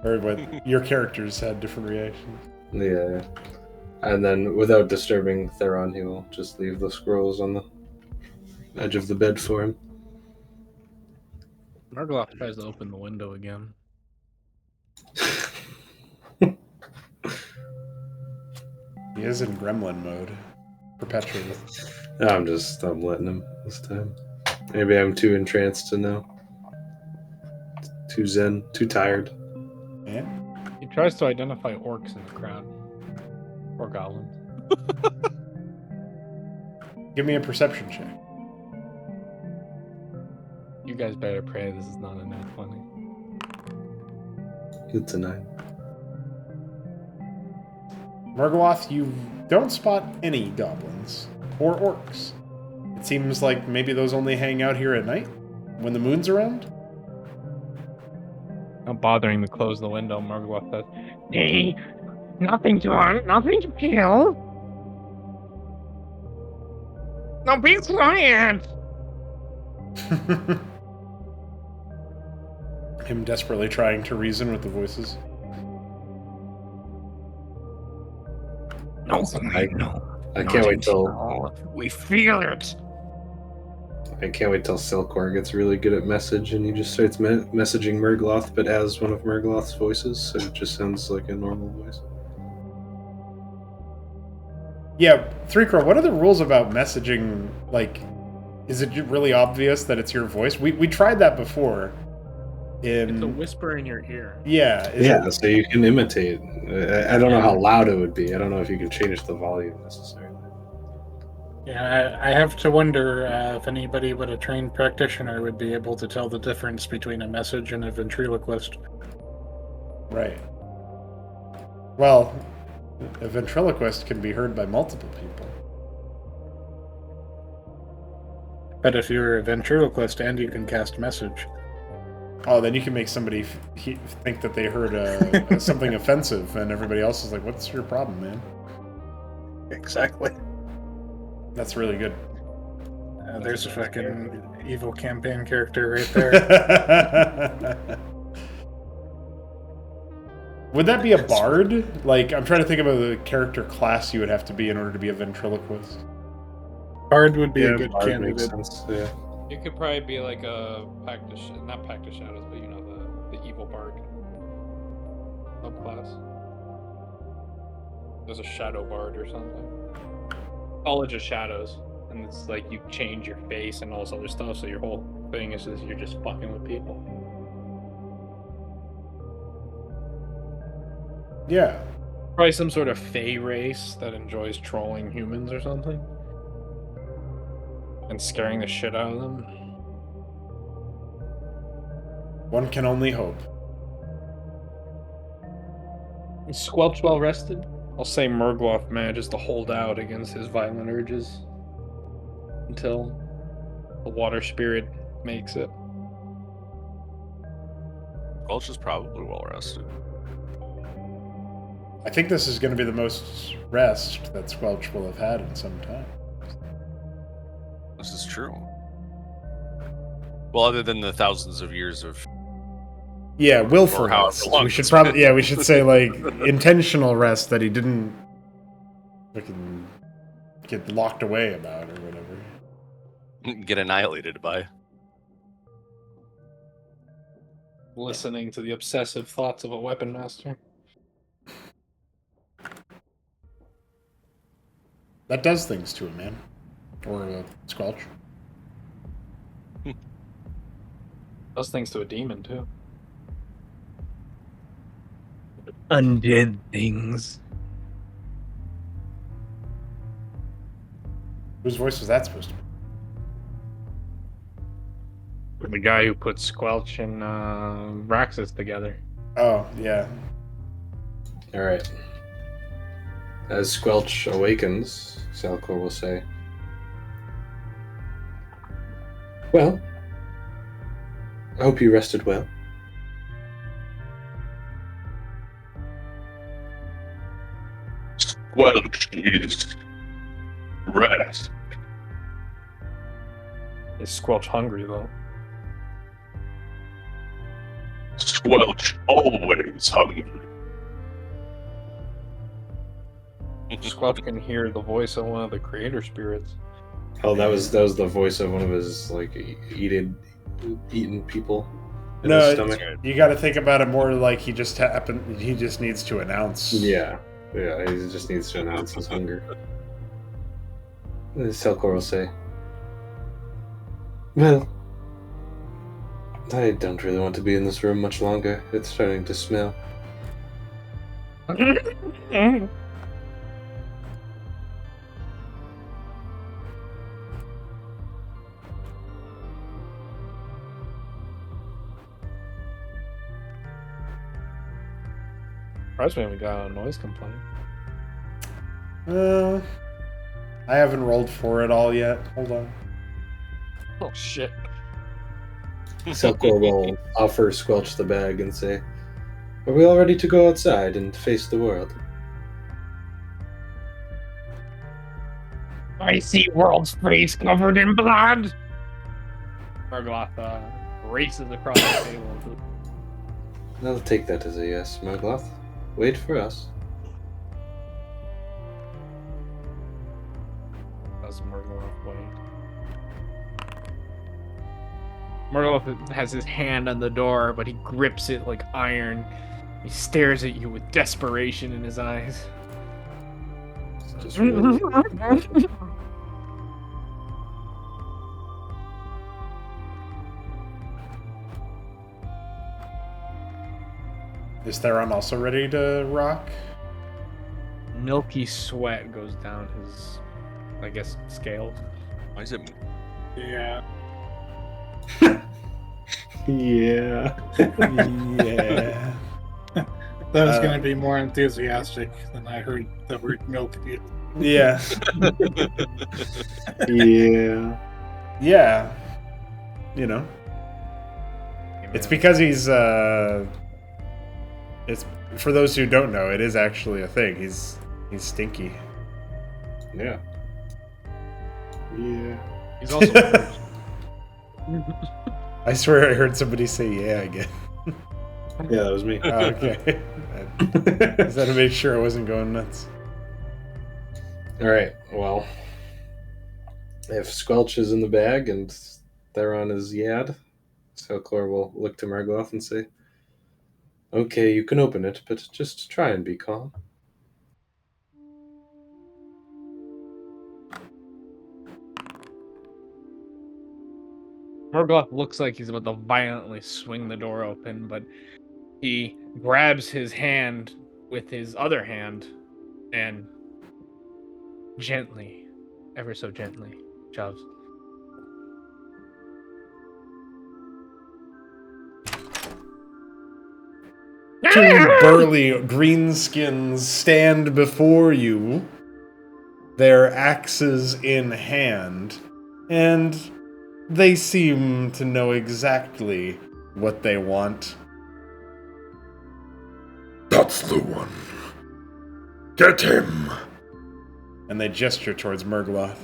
or what your characters had different reactions. Yeah. And then, without disturbing Theron, he will just leave the scrolls on the edge of the bed for him. Murgaloth tries to open the window again. He is in gremlin mode. Perpetually. I'm letting him this time. Maybe I'm too entranced to know. Too zen, too tired. Yeah. He tries to identify orcs in the crowd. Or goblins. Give me a perception check. You guys better pray this is not a net 20. It's a 9. Murgaloth, you don't spot any goblins or orcs. It seems like maybe those only hang out here at night when the moon's around. Not bothering to close the window, Margaloth says. Hey, nothing to hunt, nothing to kill. Now be quiet. Him desperately trying to reason with the voices. No, I can't wait till we feel it. Silkor gets really good at message and he just starts messaging Murgloth, but as one of Murgloth's voices, so it just sounds like a normal voice. Yeah, 3Crow, what are the rules about messaging? Like, is it really obvious that it's your voice? We tried that before. It's a whisper in your ear. Yeah. So you can imitate. I don't know how loud it would be. I don't know if you can change the volume necessarily. Yeah, I have to wonder if anybody but a trained practitioner would be able to tell the difference between a message and a ventriloquist. Right. Well, a ventriloquist can be heard by multiple people. But if you're a ventriloquist and you can cast message, Oh, then you can make somebody think that they heard something offensive, and everybody else is like, "What's your problem, man?" exactly. That's really good. There's a fucking evil campaign character right there. Would that be a bard? Like, I'm trying to think about the character class you would have to be in order to be a ventriloquist. Bard would be a good Bard candidate. makes sense. Yeah. You could probably be like a not Pact of Shadows, but you know the evil bard subclass. There's a shadow bard or something. College of Shadows, and it's like you change your face and all this other stuff. So your whole thing is just you're just fucking with people. Yeah. Probably some sort of fey race that enjoys trolling humans or something. And scaring the shit out of them. One can only hope. Is Squelch well rested? I'll say Murgloth manages to hold out against his violent urges until the water spirit makes it. Gulch is probably well rested. I think this is going to be the most rest that Squelch will have had in some time. This is true. Well, other than the thousands of years of Yeah, willful Or however rest. long We should it's probably been. we should say like intentional rest that he didn't fucking get locked away about or whatever. get annihilated by. Listening to the obsessive thoughts of a weapon master. That does things to a man. Or a Squelch. Does things to a demon too. Undead things. Whose voice was that supposed to be? The guy who put Squelch and Raxus together. Oh, yeah. Alright. As Squelch awakens, Salcor will say, "Well, I hope you rested well." Squelch is rest. Is Squelch hungry though? Squelch always hungry. Squelch can hear the voice of one of the creator spirits. Oh, that was the voice of one of his like eaten people in No, his stomach. you got to think about it more like he just needs to announce. Yeah, he just needs to announce his hunger. Selkor will say, "Well, I don't really want to be in this room much longer. It's starting to smell." Surprised we haven't got a noise complaint. I haven't rolled for it all yet. Hold on. Oh shit. Selkor will offer Squelch the bag and say, "Are we all ready to go outside and face the world?" I see world's face covered in blood. Murgloth races across the table. I'll take that as a yes, Murgloth. Wait for us. Does Murgloth wait? Murgloth has his hand on the door, but he grips it like iron. He stares at you with desperation in his eyes. Just really... Is Theron also ready to rock? Milky sweat goes down his, I guess, scales. Why is it? Yeah. Yeah. Yeah. That was going to be more enthusiastic than I heard the word milk. Yeah. Yeah. Yeah. You know. It's because he's it's for those who don't know, it is actually a thing. He's stinky. Yeah. Yeah. He's also. I swear I heard somebody say yeah again. Yeah, that was me. Oh, okay. Just had to make sure I wasn't going nuts. Alright, well. If Squelch is in the bag and Theron is Yad, Selkor will look to Murgloth and say, "Okay, you can open it, but just try and be calm." Murgloth looks like he's about to violently swing the door open, but he grabs his hand with his other hand and gently, ever so gently, shoves. Two burly greenskins stand before you, their axes in hand, and they seem to know exactly what they want. That's the one. Get him. And they gesture towards Murgloth.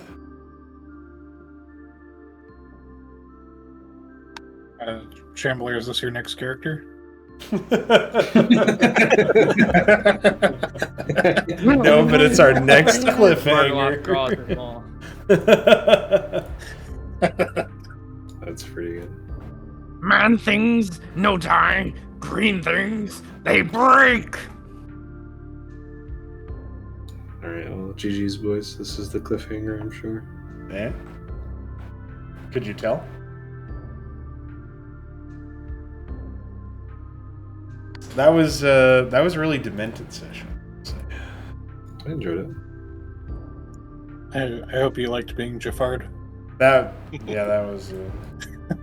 Shambler, is this your next character? No, but it's our next Murgloth draws his cliffhanger. maul. That's pretty good. Man things, no die. Green things, they break. Alright, well, GG's boys. This is the cliffhanger, I'm sure. Yeah. Could you tell? That was a really demented session. So. I enjoyed it. I hope you liked being Jafard. That was.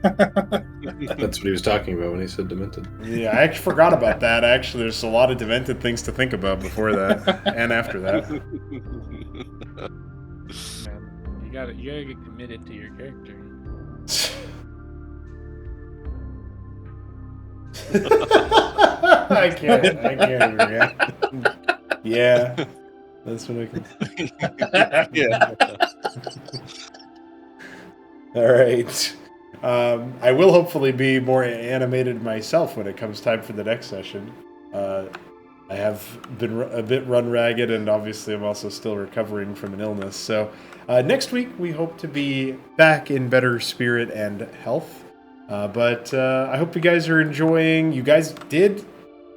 That's what he was talking about when he said demented. Yeah, I actually forgot about that. Actually, there's a lot of demented things to think about before that and after that. Man, you gotta get committed to your character. I can't agree. Yeah, that's what I can. Yeah. All right. I will hopefully be more animated myself when it comes time for the next session. I have been a bit run ragged, and obviously I'm also still recovering from an illness. So next week we hope to be back in better spirit and health. But I hope you guys are enjoying. You guys did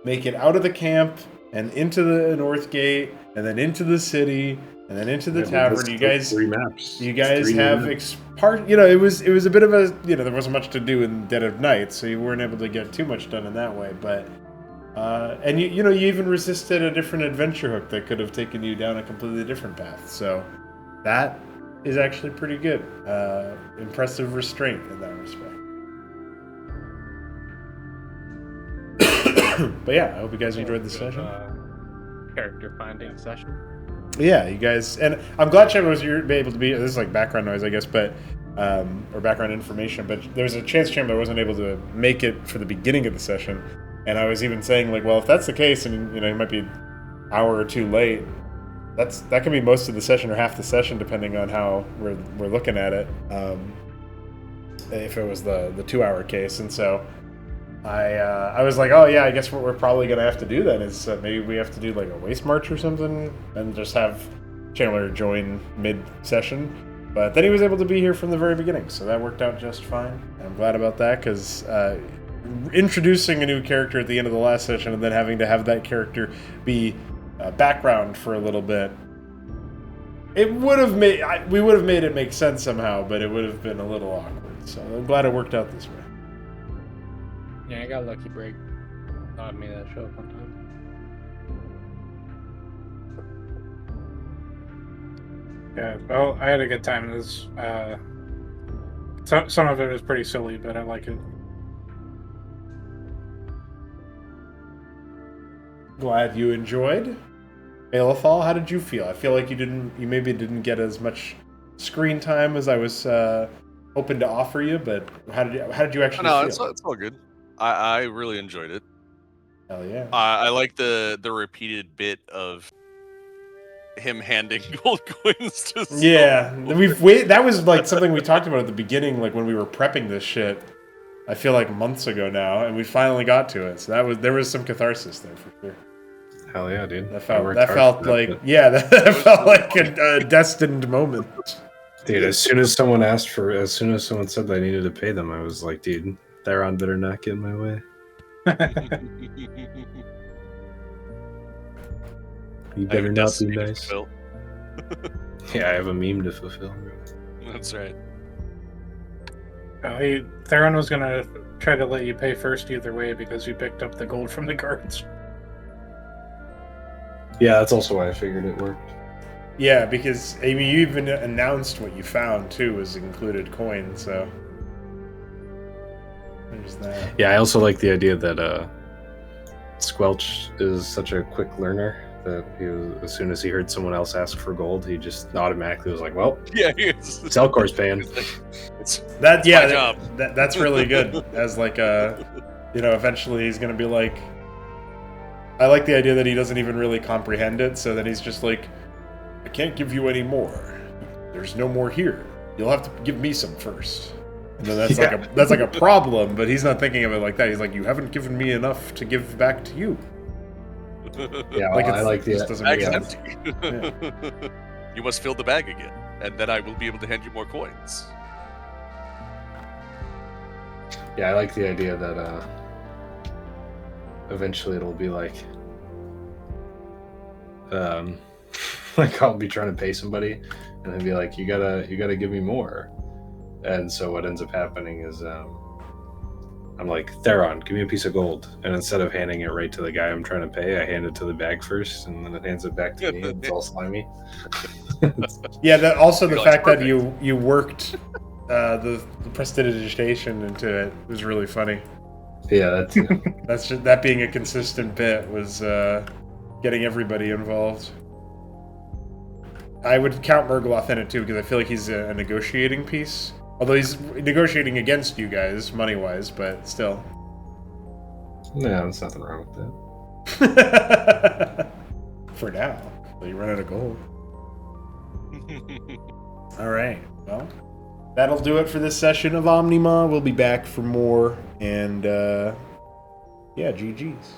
make it out of the camp and into the North Gate, and then into the city, and then into the tavern. You guys, 3 maps. you guys Three have maps. it was a bit of a, there wasn't much to do in dead of night, so you weren't able to get too much done in that way. But and you even resisted a different adventure hook that could have taken you down a completely different path. So that is actually pretty good. Impressive restraint in that respect. But yeah, I hope you guys enjoyed the session. character finding session. Yeah, you guys, and I'm glad Chad was able to be. This is like background noise, I guess, but or background information. But there was a chance Chandler wasn't able to make it for the beginning of the session, and I was even saying like, well, if that's the case, and you know, he might be an hour or two late. That can be most of the session or half the session, depending on how we're looking at it. If it was the 2-hour case, and so I was like, oh yeah, I guess what we're probably gonna have to do then is maybe we have to do like a waste march or something, and just have Chandler join mid-session. But then he was able to be here from the very beginning, so that worked out just fine. I'm glad about that, because introducing a new character at the end of the last session and then having to have that character be background for a little bit, it would have made we would have made it make sense somehow, but it would have been a little awkward. So I'm glad it worked out this way. Yeah, I got a lucky break. Thought I made that show up on time. Yeah, well, I had a good time. This, some of it was pretty silly, but I like it. Glad you enjoyed. Balefall, how did you feel? I feel like you maybe didn't get as much screen time as I was hoping to offer you, but how did you actually feel? No, it's all good. I really enjoyed it. Hell yeah. I like the repeated bit of him handing gold coins to someone. Yeah, that was like something we talked about at the beginning, like when we were prepping this shit. I feel like months ago now, and we finally got to it. So there was some catharsis there for sure. Hell yeah, dude. That felt like a destined moment. Dude, as soon as someone said they needed to pay them, I was like, dude, Theron better not get in my way. You better not be nice. Yeah, I have a meme to fulfill. That's right. Theron was gonna try to let you pay first either way because you picked up the gold from the guards. Yeah, that's also why I figured it worked. Yeah, because I mean, you even announced what you found too was included coin, so there's that. Yeah, I also like the idea that Squelch is such a quick learner that as soon as he heard someone else ask for gold, he just automatically was like, "Well, yeah, Selkor's paying." That's my job. That's really good. As like eventually he's gonna be like. I like the idea that he doesn't even really comprehend it, so that he's just like, I can't give you any more. There's no more here. You'll have to give me some first. And then that's like a problem, but he's not thinking of it like that. He's like, you haven't given me enough to give back to you. Yeah, I like the doesn't make sense. Yeah. You must fill the bag again, and then I will be able to hand you more coins. Yeah, I like the idea that eventually it'll be like like I'll be trying to pay somebody and they'll be like, you gotta give me more. And so what ends up happening is I'm like, Theron, give me a piece of gold. And instead of handing it right to the guy I'm trying to pay, I hand it to the bag first, and then it hands it back to me, and it's all slimy. Yeah, the fact that you worked the prestidigitation into it was really funny. Yeah, that's just that being a consistent bit was getting everybody involved. I would count Murgloth in it too, because I feel like he's a negotiating piece. Although he's negotiating against you guys, money-wise, but still. Yeah, there's nothing wrong with that. For now. Until you run out of gold. Alright, well. That'll do it for this session of Omnimaw. We'll be back for more, and, yeah, GG's.